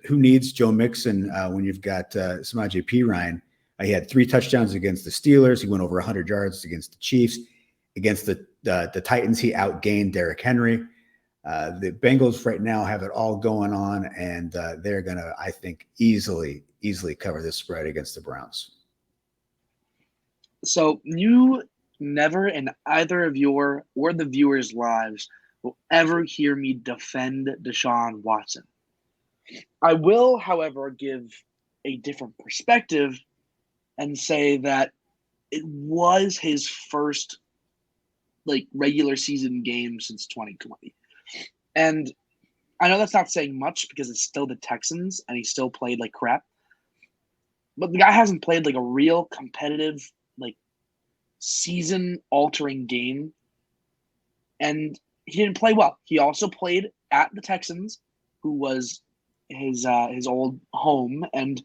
Who needs Joe Mixon when you've got Samaje Perine? He had 3 touchdowns against the Steelers. He went over 100 yards against the Chiefs. Against the Titans, he outgained Derrick Henry. The Bengals right now have it all going on, and they're going to, I think, easily cover this spread against the Browns. So you never in either of your or the viewers' lives will ever hear me defend Deshaun Watson. I will, however, give a different perspective and say that it was his first regular season game since 2020. And I know that's not saying much because it's still the Texans and he still played like crap. But the guy hasn't played a real competitive, season-altering game. And he didn't play well. He also played at the Texans, who was his old home. And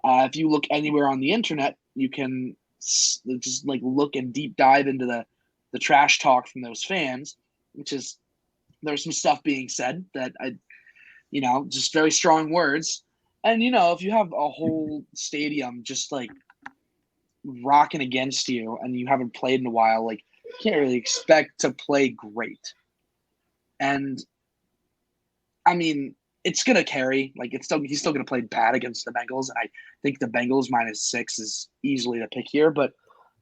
if you look anywhere on the internet, you can just look and deep dive into the trash talk from those fans, which is there's some stuff being said that just very strong words. And, if you have a whole stadium just rocking against you and you haven't played in a while, you can't really expect to play great. And I mean, it's gonna carry. Like he's still gonna play bad against the Bengals, and I think the Bengals -6 is easily the pick here. But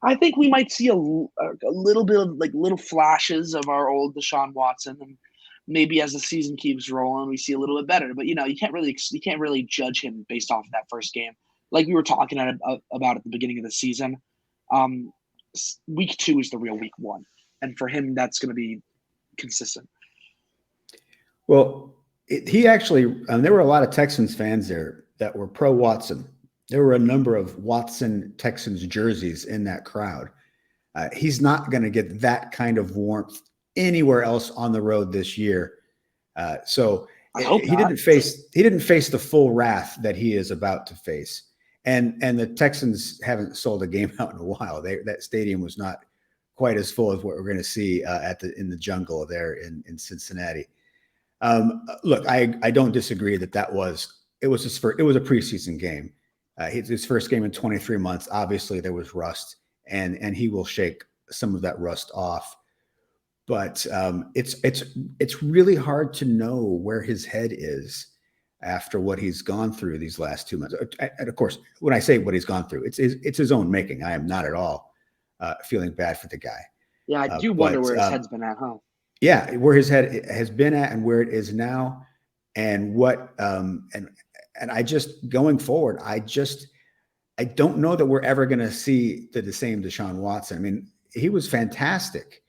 I think we might see a little bit of like little flashes of our old Deshaun Watson, and maybe as the season keeps rolling, we see a little bit better. But you can't really judge him based off of that first game, like we were talking about at the beginning of the season. Week 2 is the real week 1, and for him, that's going to be consistent. Well, he actually, there were a lot of Texans fans there that were pro Watson. There were a number of Watson Texans jerseys in that crowd. He's not going to get that kind of warmth anywhere else on the road this year. So he didn't face the full wrath that he is about to face. And the Texans haven't sold a game out in a while. That stadium was not quite as full as what we're going to see in the jungle there in Cincinnati. Look, I don't disagree that was a preseason game. His first game in 23 months. Obviously, there was rust, and he will shake some of that rust off. But it's really hard to know where his head is after what he's gone through these last 2 months. And of course, when I say what he's gone through, it's his own making. I am not at all feeling bad for the guy. Yeah, I do wonder where his head's been at, huh? Yeah, where his head has been at and where it is now, and what and I just going forward, I don't know that we're ever going to see the same Deshaun Watson. I mean, he was fantastic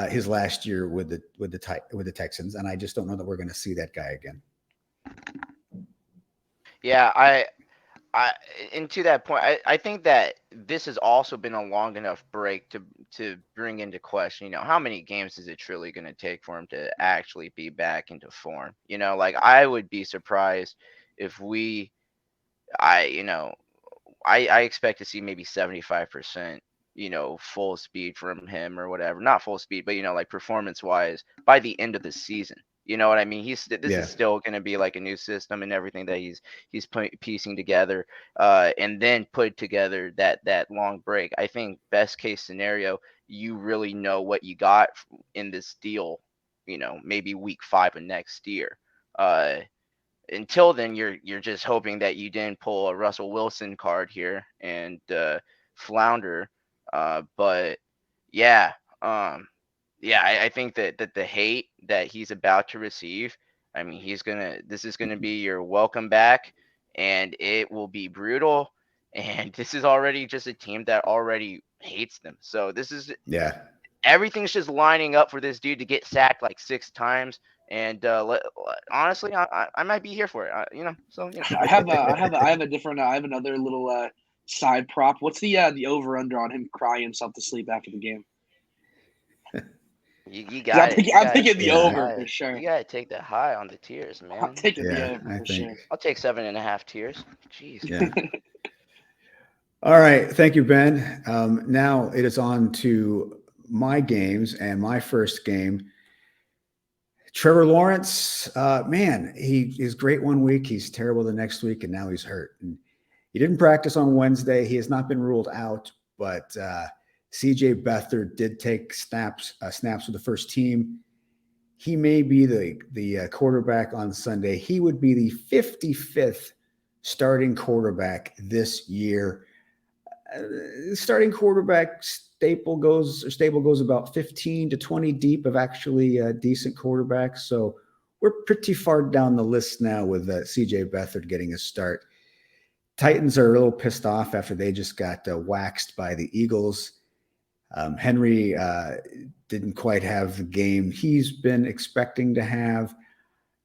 his last year with the Texans, and I just don't know that we're going to see that guy again. Yeah, and to that point, I think that this has also been a long enough break to bring into question, how many games is it truly going to take for him to actually be back into form? Like I would be surprised if I expect to see maybe 75%, full speed from him or whatever. Not full speed, but like performance wise by the end of the season. You know what I mean? This is still going to be like a new system and everything that he's piecing together, and then put together that long break. I think best case scenario, you really know what you got in this deal. Maybe week 5 of next year. Until then, you're just hoping that you didn't pull a Russell Wilson card here and flounder. But yeah. Yeah, I think that the hate that he's about to receive, I mean, this is gonna be your welcome back, and it will be brutal. And this is already just a team that already hates them. So everything's just lining up for this dude to get sacked like 6 times. And honestly, I might be here for it. I have another little side prop. What's the over under on him crying himself to sleep after the game? You got it. I'm thinking the over for sure. You gotta take the high on the tiers, man. I'm taking the over for sure. I'll take 7.5 tiers. Jeez. Yeah. All right. Thank you, Ben. Now it is on to my games, and my first game. Trevor Lawrence, man, he's great one week. He's terrible the next week, and now he's hurt. And he didn't practice on Wednesday. He has not been ruled out, but CJ Beathard did take snaps with the first team. He may be the quarterback on Sunday. He would be the 55th starting quarterback this year. Starting quarterback stable goes about 15 to 20 deep of actually decent quarterbacks. So we're pretty far down the list now with CJ Beathard getting a start. Titans are a little pissed off after they just got waxed by the Eagles. Henry didn't quite have the game he's been expecting to have.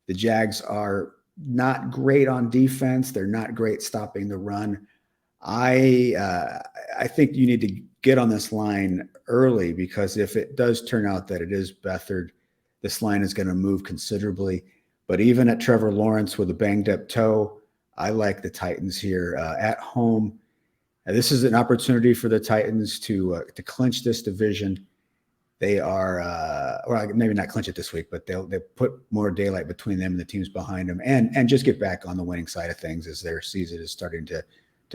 The Jags are not great on defense. They're not great stopping the run. I think you need to get on this line early, because if it does turn out that it is Beathard, this line is going to move considerably. But even at Trevor Lawrence with a banged up toe, I like the Titans here at home. This is an opportunity for the Titans to clinch this division. They are, or maybe not clinch it this week, but they'll put more daylight between them and the teams behind them, and just get back on the winning side of things as their season is starting to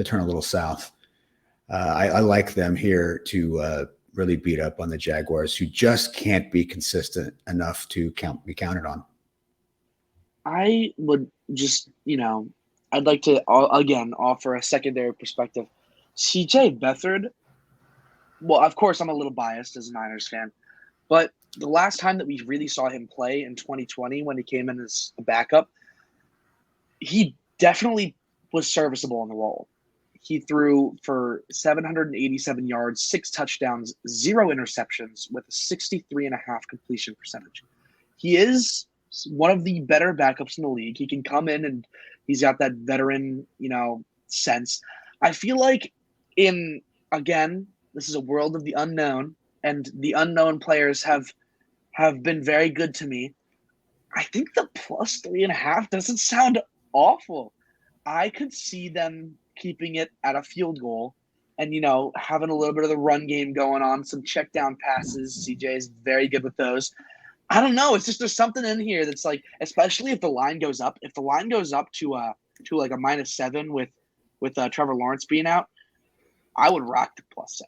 turn a little south. I like them here to really beat up on the Jaguars, who just can't be consistent enough to be counted on. I would just, I'd like to again offer a secondary perspective. CJ Beathard. Well, of course, I'm a little biased as a Niners fan, but the last time that we really saw him play in 2020 when he came in as a backup, he definitely was serviceable in the role. He threw for 787 yards, 6 touchdowns, 0 interceptions with a 63.5% completion percentage. He is one of the better backups in the league. He can come in and he's got that veteran, sense. I feel like again, this is a world of the unknown, and the unknown players have been very good to me. I think the plus 3.5 doesn't sound awful. I could see them keeping it at a field goal and, having a little bit of the run game going on, some check down passes. CJ is very good with those. I don't know. It's just there's something in here that's like, especially if the line goes up. If the line goes up to like a -7 with Trevor Lawrence being out, I would rock the +7.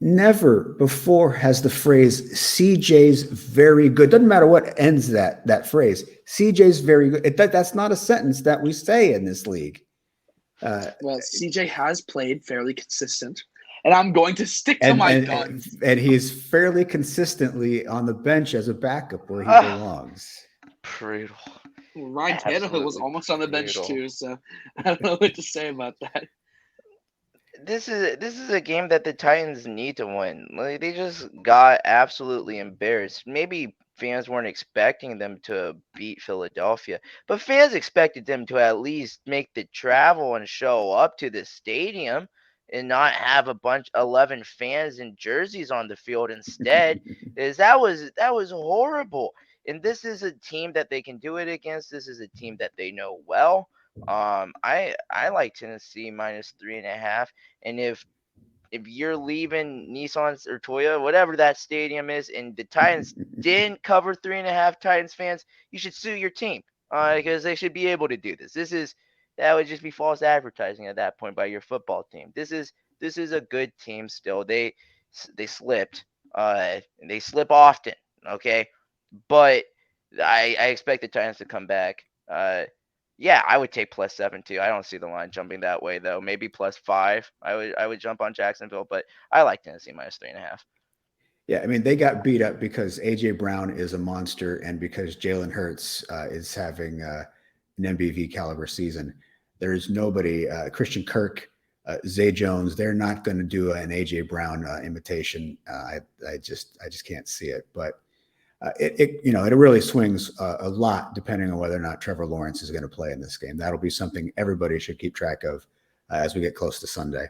Never before has the phrase CJ's very good. Doesn't matter what ends that phrase. CJ's very good. That's not a sentence that we say in this league. Well, CJ has played fairly consistent, and I'm going to stick to my guns. And he's fairly consistently on the bench as a backup where he belongs. Brutal. Ryan Tannehill was almost on the bench too, so I don't know what to say about that. This is a game that the Titans need to win. Like, they just got absolutely embarrassed. Maybe fans weren't expecting them to beat Philadelphia, but fans expected them to at least make the travel and show up to the stadium and not have 11 fans in jerseys on the field instead. Is that was horrible. And this is a team that they can do it against. This is a team that they know well. I like Tennessee -3.5. And if you're leaving Nissan or Toyota, whatever that stadium is, and the Titans didn't cover 3.5, Titans fans, you should sue your team because they should be able to do this. That would just be false advertising at that point by your football team. This is a good team still. They slipped. They slip often. Okay, but I expect the Titans to come back. Yeah, I would take +7 too. I don't see the line jumping that way though. Maybe +5. I would jump on Jacksonville, but I like Tennessee -3.5. Yeah, I mean, they got beat up because A.J. Brown is a monster and because Jalen Hurts is having an MVP caliber season. There's nobody, Christian Kirk, Zay Jones, they're not going to do an A.J. Brown imitation. I just can't see it. But it really swings a lot depending on whether or not Trevor Lawrence is going to play in this game. That'll be something everybody should keep track of as we get close to Sunday.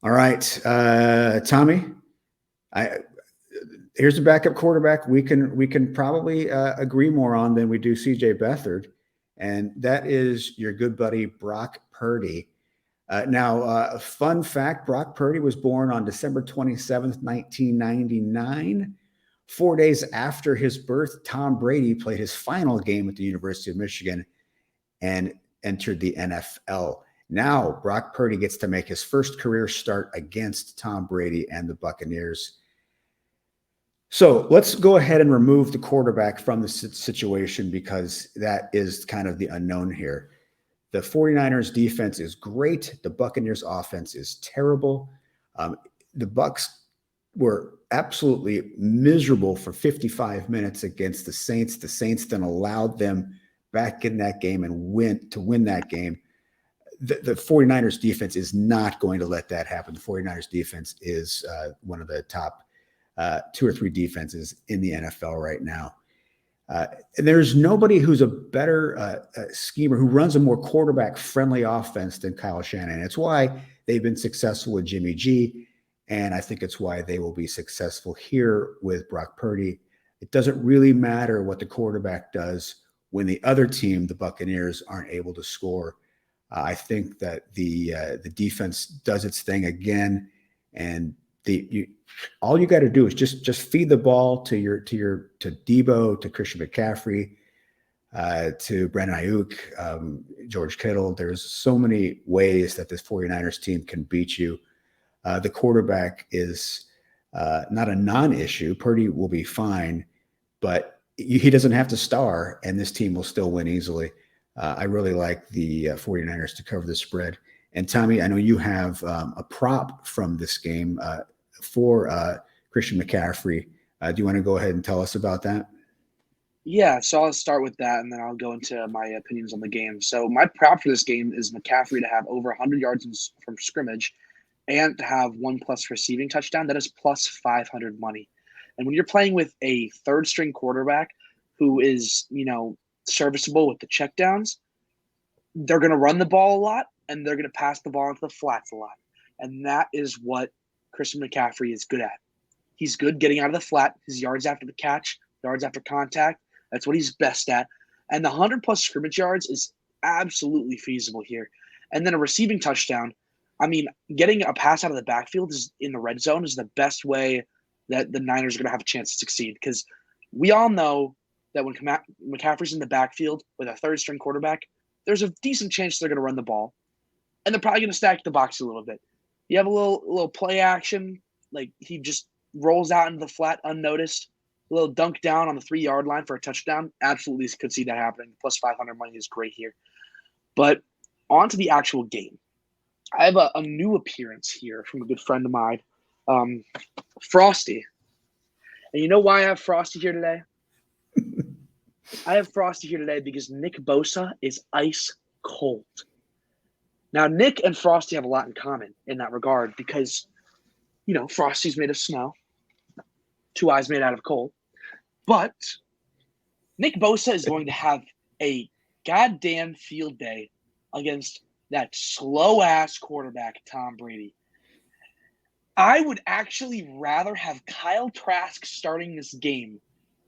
All right, Tommy, here's the backup quarterback we can probably agree more on than we do CJ Beathard, and that is your good buddy Brock Purdy. Now, fun fact, Brock Purdy was born on December 27th, 1999. 4 days after his birth, Tom Brady played his final game at the University of Michigan and entered the NFL. Now, Brock Purdy gets to make his first career start against Tom Brady and the Buccaneers. So let's go ahead and remove the quarterback from the situation because that is kind of the unknown here. The 49ers defense is great. The Buccaneers offense is terrible. The Bucs were absolutely miserable for 55 minutes against the Saints. The Saints then allowed them back in that game and win that game. The 49ers defense is not going to let that happen. The 49ers defense is one of the top 2 or 3 defenses in the NFL right now. And there's nobody who's a better schemer, who runs a more quarterback-friendly offense than Kyle Shanahan. It's why they've been successful with Jimmy G, and I think it's why they will be successful here with Brock Purdy. It doesn't really matter what the quarterback does when the other team, the Buccaneers, aren't able to score. I think that the defense does its thing again, and all you got to do is just feed the ball to Debo, to Christian McCaffrey, to Brandon Ayuk, George Kittle. There's so many ways that this 49ers team can beat you. The quarterback is not a non-issue. Purdy will be fine, but he doesn't have to star, and this team will still win easily. I really like the 49ers to cover the spread. And Tommy, I know you have a prop from this game for Christian McCaffrey. Do you want to go ahead and tell us about that? Yeah, so I'll start with that, and then I'll go into my opinions on the game. So my prop for this game is McCaffrey to have over 100 yards from scrimmage and to have 1+ receiving touchdown. That is plus 500 money. And when you're playing with a third-string quarterback who is, serviceable with the checkdowns, they're going to run the ball a lot, and they're going to pass the ball into the flats a lot. And that is what Christian McCaffrey is good at. He's good getting out of the flat, his yards after the catch, yards after contact. That's what he's best at. And the 100+ scrimmage yards is absolutely feasible here. And then a receiving touchdown. I mean, getting a pass out of the backfield in the red zone is the best way that the Niners are going to have a chance to succeed, because we all know that when McCaffrey's in the backfield with a third-string quarterback, there's a decent chance they're going to run the ball, and they're probably going to stack the box a little bit. You have a little play action, like he just rolls out into the flat unnoticed, a little dunk down on the 3-yard line for a touchdown. Absolutely could see that happening. Plus 500 money is great here. But on to the actual game. I have a new appearance here from a good friend of mine, Frosty. And you know why I have Frosty here today? I have Frosty here today because Nick Bosa is ice cold. Now, Nick and Frosty have a lot in common in that regard because, Frosty's made of snow, 2 eyes made out of coal. But Nick Bosa is going to have a goddamn field day against that slow-ass quarterback, Tom Brady. I would actually rather have Kyle Trask starting this game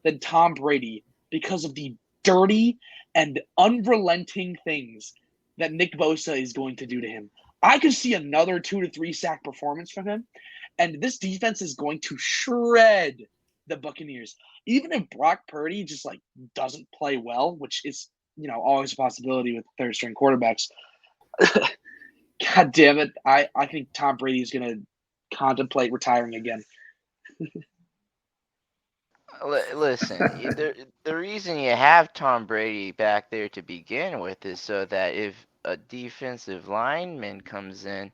than Tom Brady because of the dirty and unrelenting things that Nick Bosa is going to do to him. I could see another 2 to 3 sack performance from him, and this defense is going to shred the Buccaneers. Even if Brock Purdy just doesn't play well, which is always a possibility with third-string quarterbacks. God damn it! I think Tom Brady is going to contemplate retiring again. Listen, the reason you have Tom Brady back there to begin with is so that if a defensive lineman comes in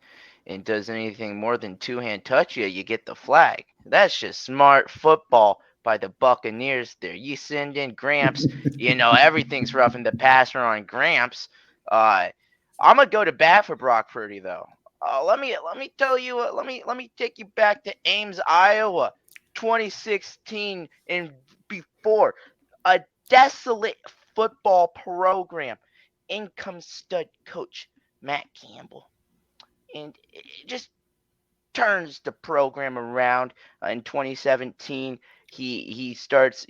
and does anything more than two-hand touch you, you get the flag. That's just smart football by the Buccaneers there. You send in Gramps, everything's rough in the passer on Gramps. I'm gonna go to bat for Brock Purdy though. Let me tell you. Let me take you back to Ames, Iowa, 2016 and before. A desolate football program. Income stud coach Matt Campbell, and it just turns the program around in 2017. He starts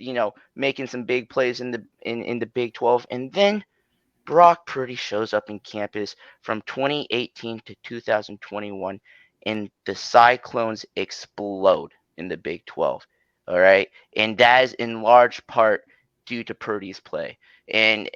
making some big plays in the Big 12, and then Brock Purdy shows up in campus from 2018 to 2021, and the Cyclones explode in the Big 12. All right, and that is in large part due to Purdy's play. And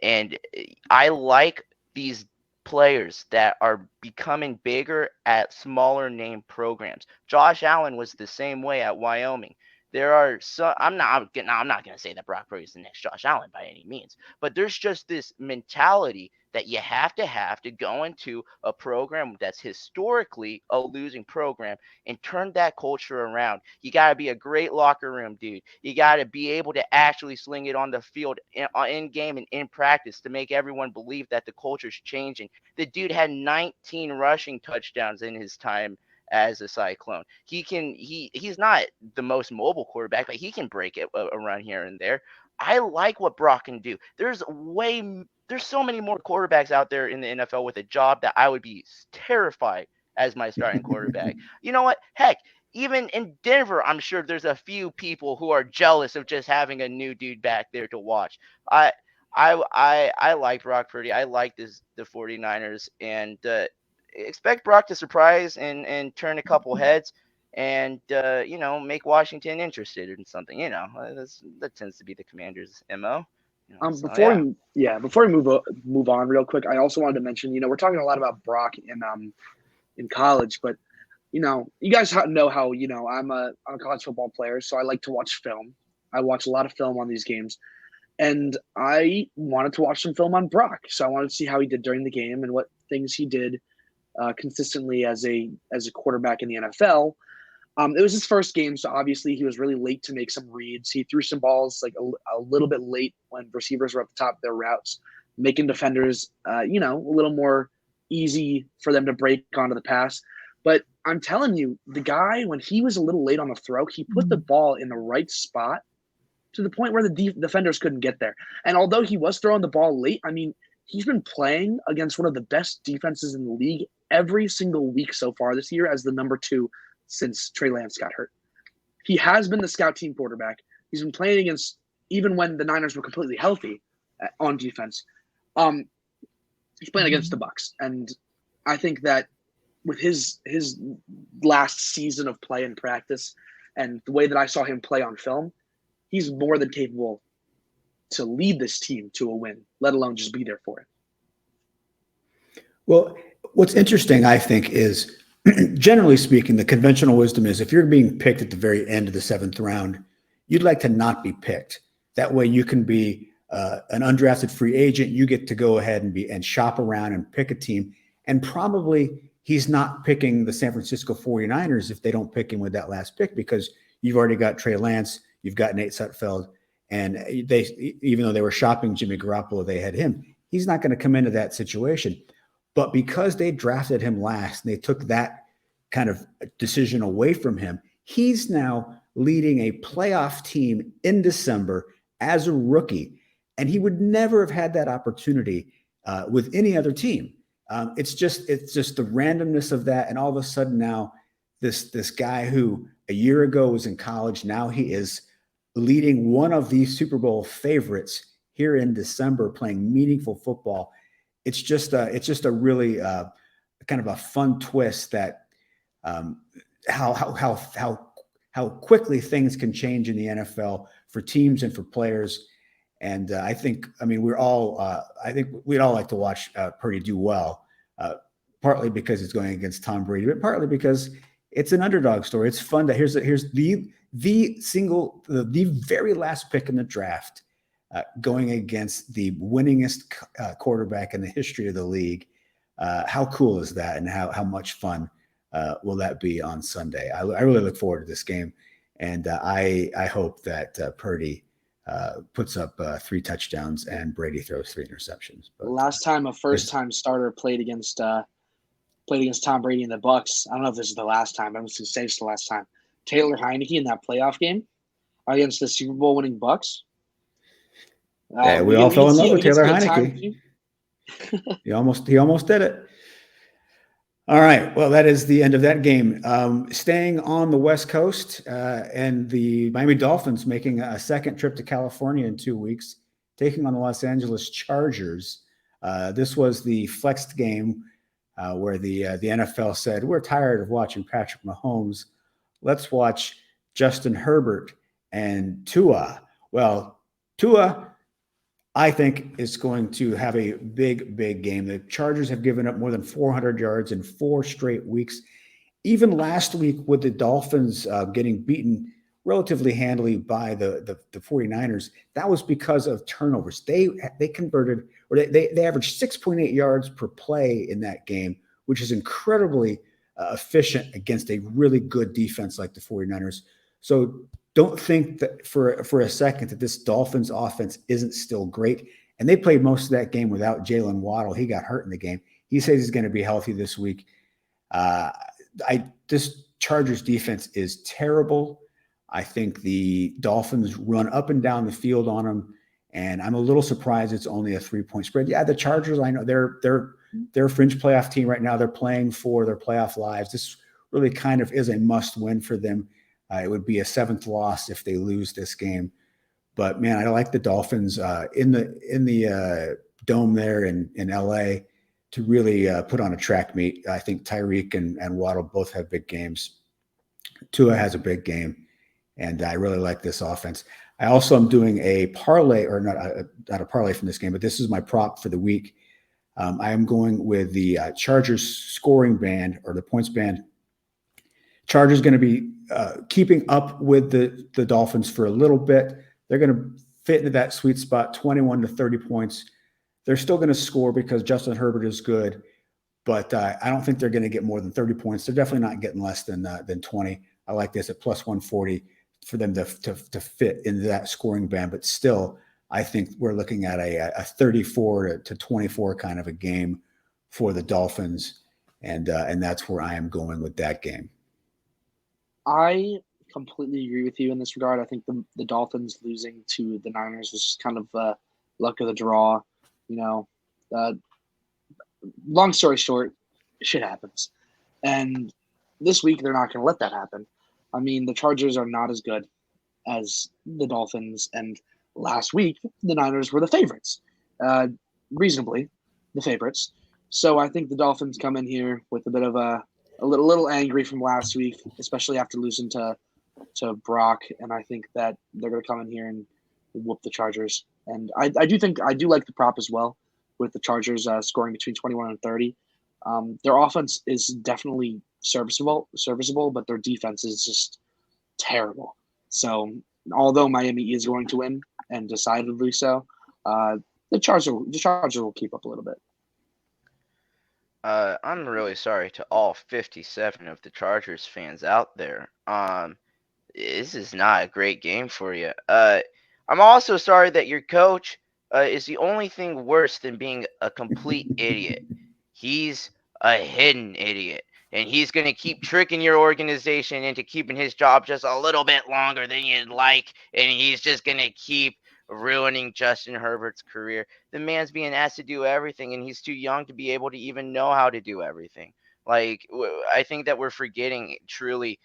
I like these players that are becoming bigger at smaller name programs. Josh Allen was the same way at Wyoming. There are some. I'm not going to say that Brock Purdy is the next Josh Allen by any means, but there's just this mentality that you have to go into a program that's historically a losing program and turn that culture around. You got to be a great locker room dude. You got to be able to actually sling it on the field in game and in practice to make everyone believe that the culture's changing. The dude had 19 rushing touchdowns in his time as a Cyclone. He's not the most mobile quarterback, but he can break it around here and there. I like what Brock can do. There's so many more quarterbacks out there in the NFL with a job that I would be terrified as my starting quarterback. You know what? Heck, even in Denver, I'm sure there's a few people who are jealous of just having a new dude back there to watch. I like Brock Purdy. I like the 49ers, and expect Brock to surprise and turn a couple heads and make Washington interested in something. That tends to be the Commanders' MO. Before we move on real quick, I also wanted to mention, we're talking a lot about Brock in college, but you guys know how I'm a college football player, so I like to watch film. I watch a lot of film on these games, And I wanted to watch some film on Brock. So I wanted to see how he did during the game and what things he did consistently as a quarterback in the NFL. It was his first game, so obviously he was really late to make some reads. He threw some balls like a little bit late when receivers were at the top of their routes, making defenders, a little more easy for them to break onto the pass. But I'm telling you, the guy, when he was a little late on the throw, he put the ball in the right spot to the point where the defenders couldn't get there. And although he was throwing the ball late, I mean, he's been playing against one of the best defenses in the league every single week so far this year as the number 2 since Trey Lance got hurt. He has been the scout team quarterback. He's been playing against, even when the Niners were completely healthy on defense, he's playing against the Bucs. And I think that with his last season of play and practice and the way that I saw him play on film, he's more than capable to lead this team to a win, let alone just be there for it. Well, what's interesting, I think, is generally speaking, the conventional wisdom is if you're being picked at the very end of the 7th round, you'd like to not be picked. That way you can be an undrafted free agent. You get to go ahead and shop around and pick a team. And probably he's not picking the San Francisco 49ers if they don't pick him with that last pick, because you've already got Trey Lance, you've got Nate Sudfeld, and they, even though they were shopping Jimmy Garoppolo, they had him. He's not going to come into that situation. But because they drafted him last and they took that kind of decision away from him, he's now leading a playoff team in December as a rookie. And he would never have had that opportunity with any other team. It's just the randomness of that. And all of a sudden now this guy who a year ago was in college, now he is leading one of these Super Bowl favorites here in December, playing meaningful football. It's just a really kind of a fun twist that how quickly things can change in the NFL for teams and for players. And I think we'd all like to watch Purdy do well, partly because it's going against Tom Brady, but partly because it's an underdog story. It's fun that here's the very last pick in the draft, going against the winningest quarterback in the history of the league. How cool is that? And how much fun will that be on Sunday? I really look forward to this game. And I hope that Purdy puts up 3 touchdowns and Brady throws 3 interceptions. But, last time a first-time starter played against Tom Brady in the Bucs, I don't know if this is the last time, but I'm just going to say it's the last time. Taylor Heineke in that playoff game against the Super Bowl winning Bucs. Yeah, we all fell in love with Taylor Heineke. He almost did it. All right. Well, that is the end of that game. Staying on the West Coast, and the Miami Dolphins making a second trip to California in 2 weeks, taking on the Los Angeles Chargers. This was the flexed game where the NFL said, we're tired of watching Patrick Mahomes. Let's watch Justin Herbert and Tua. Well, Tua, I think, is going to have a big, big game. The Chargers have given up more than 400 yards in 4 straight weeks. Even last week with the Dolphins getting beaten relatively handily by the 49ers, that was because of turnovers. They converted, or they averaged 6.8 yards per play in that game, which is incredibly efficient against a really good defense like the 49ers. So don't think that for a second that this Dolphins offense isn't still great. And they played most of that game without Jalen Waddle. He got hurt in the game. He says he's going to be healthy this week. This Chargers defense is terrible. I think the Dolphins run up and down the field on them, and I'm a little surprised it's only a 3-point spread. Yeah, the Chargers, I know they're a fringe playoff team right now. They're playing for their playoff lives. This really kind of is a must-win for them. It would be a 7th loss if they lose this game. But man, I like the Dolphins in the dome there in LA to really put on a track meet. I think Tyreek and Waddle both have big games. Tua has a big game, and I really like this offense. I also am doing a parlay, or not a parlay from this game, but this is my prop for the week. I am going with the Chargers scoring band, or the points band. Chargers going to be keeping up with the Dolphins for a little bit. They're going to fit into that sweet spot, 21 to 30 points. They're still going to score because Justin Herbert is good, but I don't think they're going to get more than 30 points. They're definitely not getting less than 20. I like this at plus 140 for them to fit into that scoring band, but still, I think we're looking at a 34 to 24 kind of a game for the Dolphins, and that's where I am going with that game. I completely agree with you in this regard. I think the Dolphins losing to the Niners was just kind of luck of the draw. Long story short, shit happens. And this week, they're not going to let that happen. I mean, the Chargers are not as good as the Dolphins. And last week, the Niners were the favorites, reasonably the favorites. So I think the Dolphins come in here with a bit of a little angry from last week, especially after losing to Brock. And I think that they're going to come in here and whoop the Chargers. And I do like the prop as well, with the Chargers scoring between 21 and 30. Their offense is definitely serviceable, but their defense is just terrible. So although Miami is going to win, and decidedly so, the Chargers will keep up a little bit. I'm really sorry to all 57 of the Chargers fans out there. This is not a great game for you. I'm also sorry that your coach is the only thing worse than being a complete idiot. He's a hidden idiot, and he's going to keep tricking your organization into keeping his job just a little bit longer than you'd like, and he's just going to keep ruining Justin Herbert's career. The man's being asked to do everything, and he's too young to be able to even know how to do everything. Like, I think that we're forgetting truly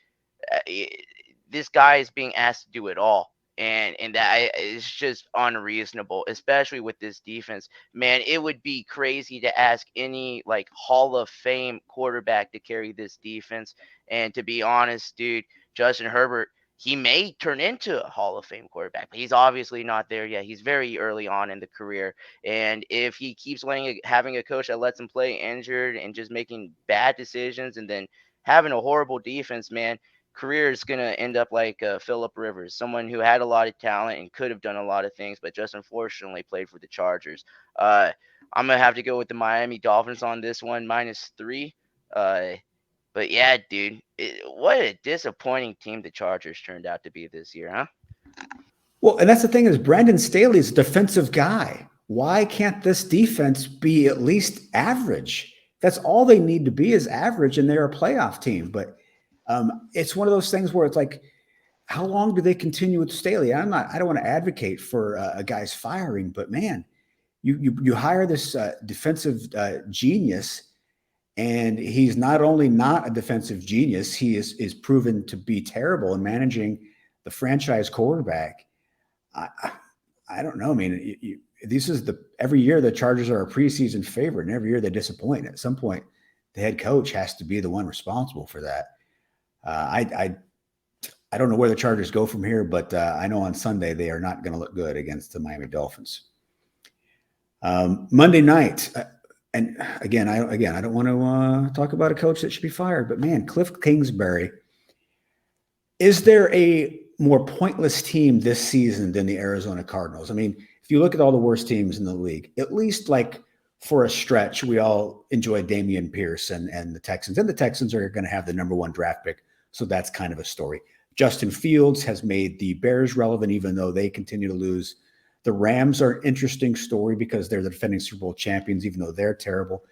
this guy is being asked to do it all. And that is just unreasonable, especially with this defense. Man, it would be crazy to ask any like Hall of Fame quarterback to carry this defense. And to be honest, dude, Justin Herbert, he may turn into a Hall of Fame quarterback, but he's obviously not there yet. He's very early on in the career. And if he keeps having a coach that lets him play injured and just making bad decisions and then having a horrible defense, man, career is going to end up like Phillip Rivers, someone who had a lot of talent and could have done a lot of things, but just unfortunately played for the Chargers. I'm going to have to go with the Miami Dolphins on this one, -3. But yeah, dude, what a disappointing team the Chargers turned out to be this year, huh? Well, and that's the thing is Brandon Staley's a defensive guy. Why can't this defense be at least average? That's all they need to be is average, and they're a playoff team. But it's one of those things where it's like, how long do they continue with Staley? I don't want to advocate for a guy's firing, but man, you hire this defensive genius, and he's not only not a defensive genius, he is proven to be terrible in managing the franchise quarterback. I don't know. I mean, every year the Chargers are a preseason favorite, and every year they disappoint. At some point, the head coach has to be the one responsible for that. I don't know where the Chargers go from here, but I know on Sunday they are not going to look good against the Miami Dolphins. Monday night, and again, I don't want to talk about a coach that should be fired, but man, Cliff Kingsbury. Is there a more pointless team this season than the Arizona Cardinals? I mean, if you look at all the worst teams in the league, at least like for a stretch, we all enjoy Dameon Pierce and the Texans. And the Texans are going to have the #1 draft pick. So that's kind of a story. Justin Fields has made the Bears relevant, even though they continue to lose. The Rams are an interesting story because they're the defending Super Bowl champions, even though they're terrible.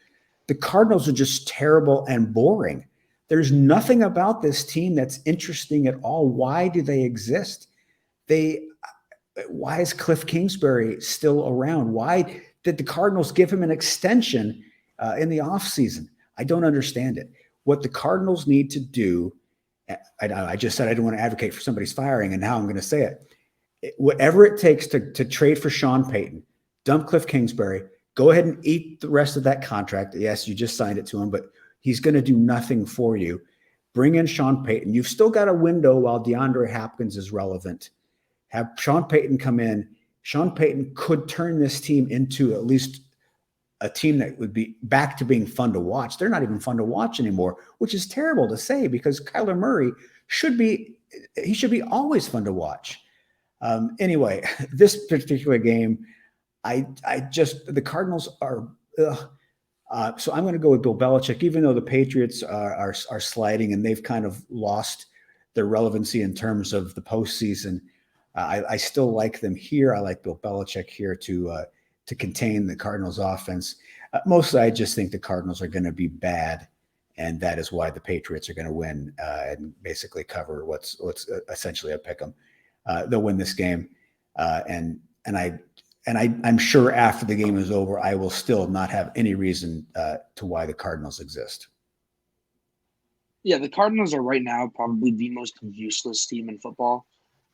The Cardinals are just terrible and boring. There's nothing about this team that's interesting at all. Why do they exist? Why is Cliff Kingsbury still around? Why did the Cardinals give him an extension in the offseason? I don't understand it. What the Cardinals need to do, I just said I didn't want to advocate for somebody's firing, and now I'm going to say it. Whatever it takes to trade for Sean Payton, dump Cliff Kingsbury, go ahead and eat the rest of that contract. Yes, you just signed it to him, but he's going to do nothing for you. Bring in Sean Payton. You've still got a window while DeAndre Hopkins is relevant. Have Sean Payton come in. Sean Payton could turn this team into at least a team that would be back to being fun to watch. They're not even fun to watch anymore, which is terrible to say because Kyler Murray should be always fun to watch. Anyway, this particular game, the Cardinals are. So I'm going to go with Bill Belichick, even though the Patriots are sliding and they've kind of lost their relevancy in terms of the postseason. I still like them here. I like Bill Belichick here to contain the Cardinals offense. Mostly, I just think the Cardinals are going to be bad, and that is why the Patriots are going to win and basically cover what's essentially a pick 'em. They'll win this game, and I'm sure after the game is over, I will still not have any reason to why the Cardinals exist. Yeah, the Cardinals are right now probably the most useless team in football.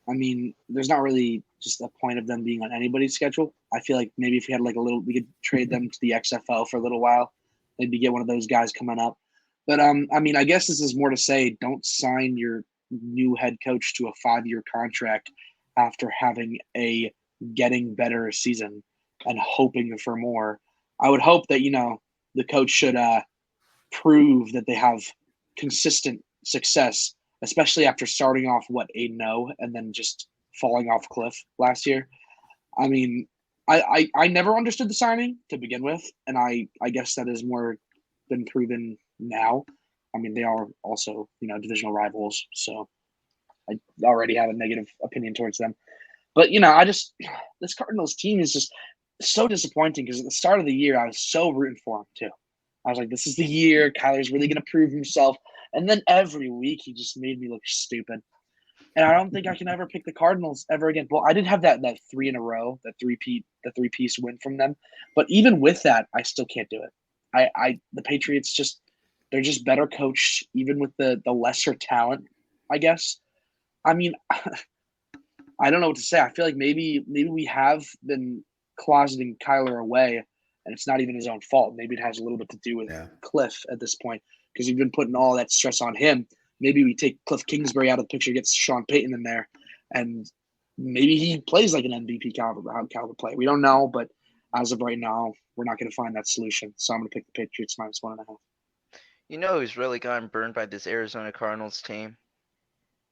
I mean, there's not really just a point of them being on anybody's schedule. I feel like maybe if we had like we could trade them to the XFL for a little while, maybe get one of those guys coming up. But I mean, I guess this is more to say, don't sign your new head coach to a 5-year contract after having a getting better season and hoping for more. I would hope that the coach should prove that they have consistent success, especially after starting off 8-0 and then just falling off a cliff last year. I mean, I never understood the signing to begin with, and I guess that is more been proven now. I mean, they are also divisional rivals, so I already have a negative opinion towards them. But this Cardinals team is just so disappointing because at the start of the year I was so rooting for them too. I was like, this is the year Kyler's really going to prove himself. And then every week he just made me look stupid. And I don't think I can ever pick the Cardinals ever again. Well, I did have that 3 in a row, the three-piece win from them. But even with that, I still can't do it. The Patriots they're just better coached, even with the lesser talent, I guess. I mean, I don't know what to say. I feel like maybe we have been closeting Kyler away, and it's not even his own fault. Maybe it has a little bit to do with Cliff at this point because we've been putting all that stress on him. Maybe we take Cliff Kingsbury out of the picture, gets Sean Payton in there, and maybe he plays like an MVP caliber player. We don't know, but as of right now, we're not going to find that solution. So I'm going to pick the Patriots -1.5. You know who's really gotten burned by this Arizona Cardinals team?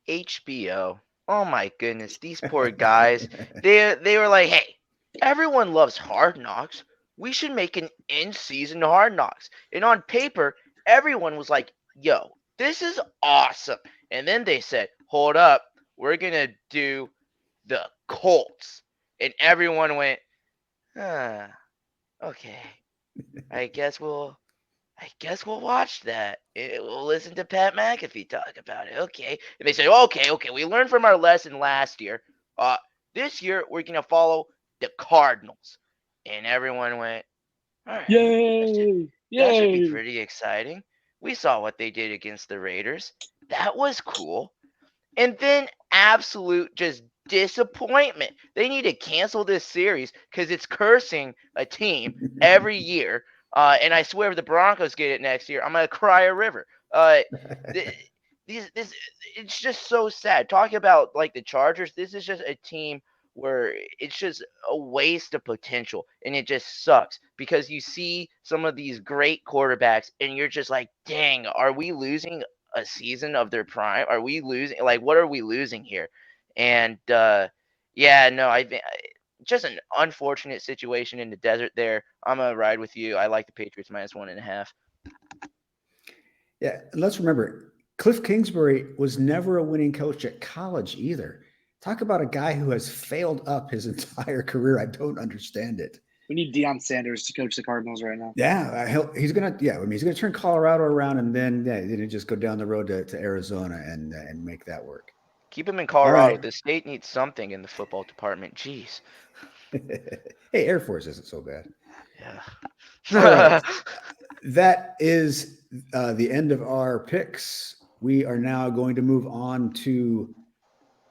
HBO. Oh my goodness, these poor guys. They were like, hey, everyone loves Hard Knocks. We should make an in-season Hard Knocks. And on paper, everyone was like, yo, this is awesome. And then they said, hold up, we're going to do the Colts. And everyone went, okay. I guess we'll watch that. We'll listen to Pat McAfee talk about it. Okay. And they say, okay, we learned from our lesson last year. This year we're gonna follow the Cardinals. And everyone went, all right. Yay! That should be pretty exciting. We saw what they did against the Raiders. That was cool. And then absolute just disappointment. They need to cancel this series because it's cursing a team every year. And I swear if the Broncos get it next year, I'm going to cry a river. It's just so sad. Talking about like the Chargers, this is just a team where it's just a waste of potential. And it just sucks because you see some of these great quarterbacks and you're just like, dang, are we losing a season of their prime? Are we losing? Like, what are we losing here? And I think just an unfortunate situation in the desert there. I'm gonna ride with you. I like the Patriots -1.5. Yeah, and let's remember, Cliff Kingsbury was never a winning coach at college either. Talk about a guy who has failed up his entire career. I don't understand it. We need Deion Sanders to coach the Cardinals right now. Yeah, he's gonna. Yeah, I mean, he's gonna turn Colorado around and then just go down the road to Arizona and make that work. Keep him in Colorado. Right. The state needs something in the football department. Jeez. Hey, Air Force isn't so bad. Yeah. All right. That is the end of our picks. We are now going to move on to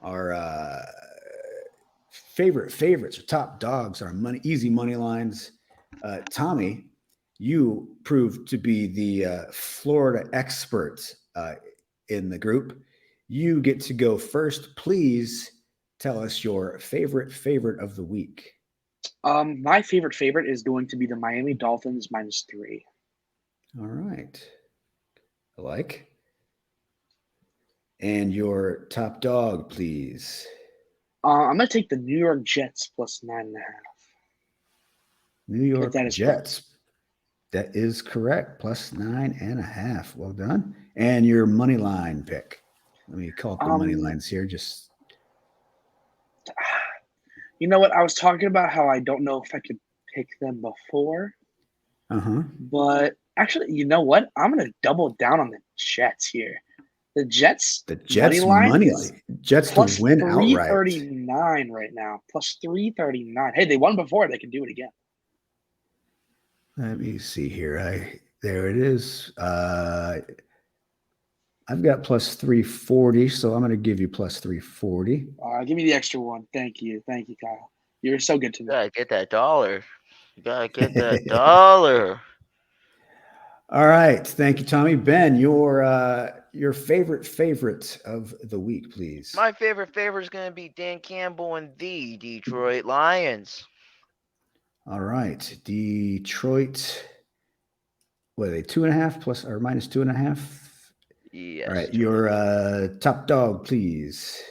our favorites, or top dogs, our easy money lines. Tommy, you proved to be the Florida expert in the group. You get to go first. Please tell us your favorite of the week. My favorite is going to be the Miami Dolphins -3. All right. I like. And your top dog, please. I'm gonna take the New York Jets plus 9.5. New York that is Jets. That is correct. Plus 9.5. Well done. And your money line pick. Let me call up the money lines here. Just You know what? I was talking about how I don't know if I could pick them before. But actually, you know what? I'm gonna double down on the Jets here. The Jets money line is Jets plus to win outright. 339 right now. Plus 339. Hey, they won before. They can do it again. Let me see here. There it is. I've got plus 340, so I'm going to give you plus 340. Give me the extra one. Thank you, Kyle. You're so good to me. You gotta get that dollar. You gotta get that dollar. All right, thank you, Tommy. Ben, your favorite of the week, please. My favorite is gonna be Dan Campbell and the Detroit Lions. All right, Detroit. What are they? 2.5 plus or minus 2.5? Yes. All right, your top dog, please.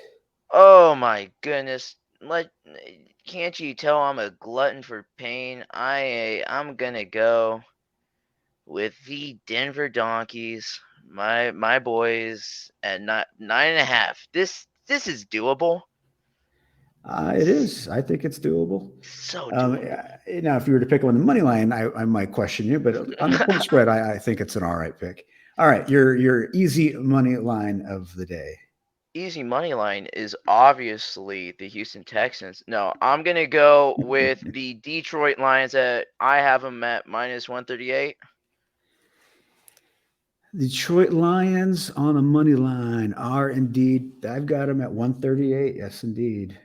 Oh my goodness! Can't you tell I'm a glutton for pain? I'm gonna go with the Denver Donkeys. My boys at 9.5. This is doable. It is. I think it's doable. So doable. Now, if you were to pick on the money line, I might question you, but on the point spread, I think it's an all right pick. All right, your easy money line of the day. Easy money line is obviously the Houston Texans. No, I'm gonna go with the Detroit Lions. I have them at minus 138. Detroit Lions on the money line are indeed. I've got them at 138. Yes, indeed.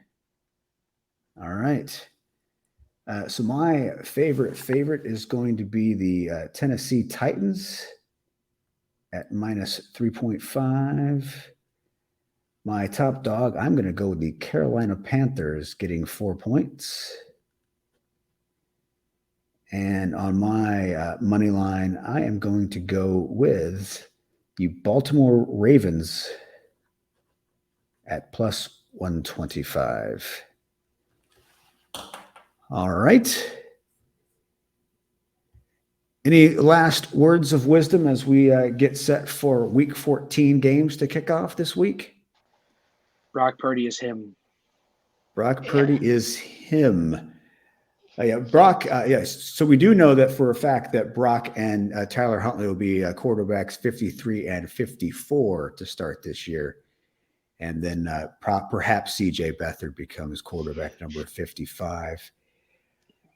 All right. So my favorite is going to be the Tennessee Titans at minus 3.5. My top dog, I'm going to go with the Carolina Panthers getting 4 points. And on my money line, I am going to go with the Baltimore Ravens at plus 125. All right. Any last words of wisdom as we get set for Week 14 games to kick off this week? Brock Purdy is him. Brock Purdy is him. Yeah, Brock. Yes. So we do know that for a fact that Brock and Tyler Huntley will be quarterbacks 53 and 54 to start this year. And then perhaps CJ Beathard becomes quarterback number 55.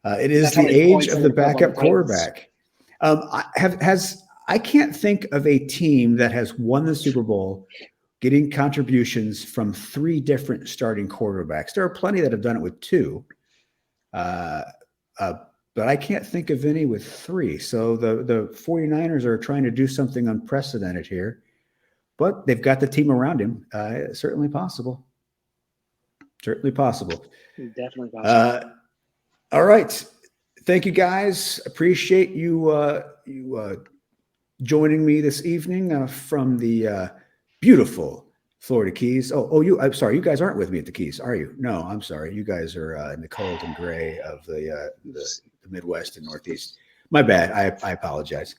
It is the age of the backup quarterback. I can't think of a team that has won the Super Bowl getting contributions from 3 different starting quarterbacks. There are plenty that have done it with 2. But I can't think of any with 3. So the 49ers are trying to do something unprecedented here, but they've got the team around him. Certainly possible. Certainly possible. Definitely possible. All right. Thank you, guys. Appreciate you joining me this evening from the beautiful Florida Keys. I'm sorry. You guys aren't with me at the Keys, are you? No, I'm sorry. You guys are in the cold and gray of the Midwest and Northeast. My bad. I apologize.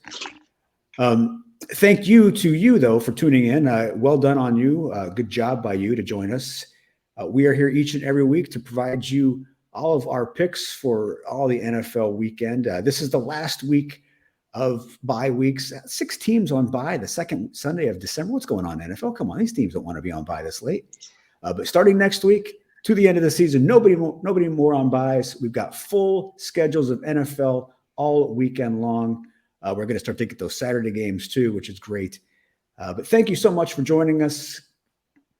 Thank you to you, though, for tuning in. Well done on you. Good job by you to join us. We are here each and every week to provide you all of our picks for all the NFL weekend. This is the last week of bye weeks. 6 teams on bye the second Sunday of December. What's going on, NFL? Come on, these teams don't want to be on bye this late. But starting next week to the end of the season, nobody more on byes. We've got full schedules of NFL all weekend long. We're going to start to get those Saturday games too, which is great. But thank you so much for joining us.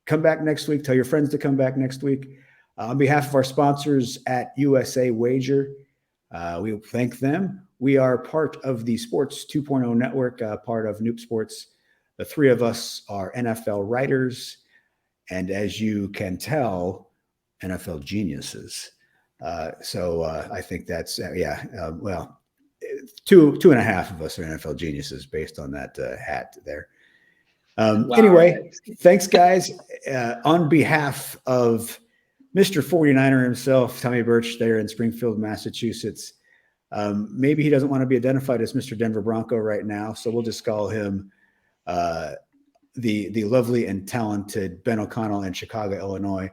Come back next week. Tell your friends to come back next week. On behalf of our sponsors at USA Wager, we thank them. We are part of the Sports 2.0 network, part of Noop Sports. The 3 of us are NFL writers, and as you can tell, NFL geniuses. So I think that's, well, 2.5 of us are NFL geniuses based on that hat there. Wow. Anyway, thanks, guys. On behalf of Mr. 49er himself, Tommy Birch, there in Springfield, Massachusetts. Maybe he doesn't want to be identified as Mr. Denver Bronco right now, so we'll just call him the lovely and talented Ben O'Connell in Chicago, Illinois.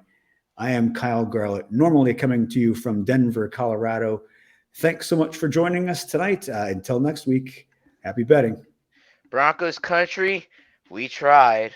I am Kyle Garlett, normally coming to you from Denver, Colorado. Thanks so much for joining us tonight. Until next week, happy betting. Broncos country, we tried.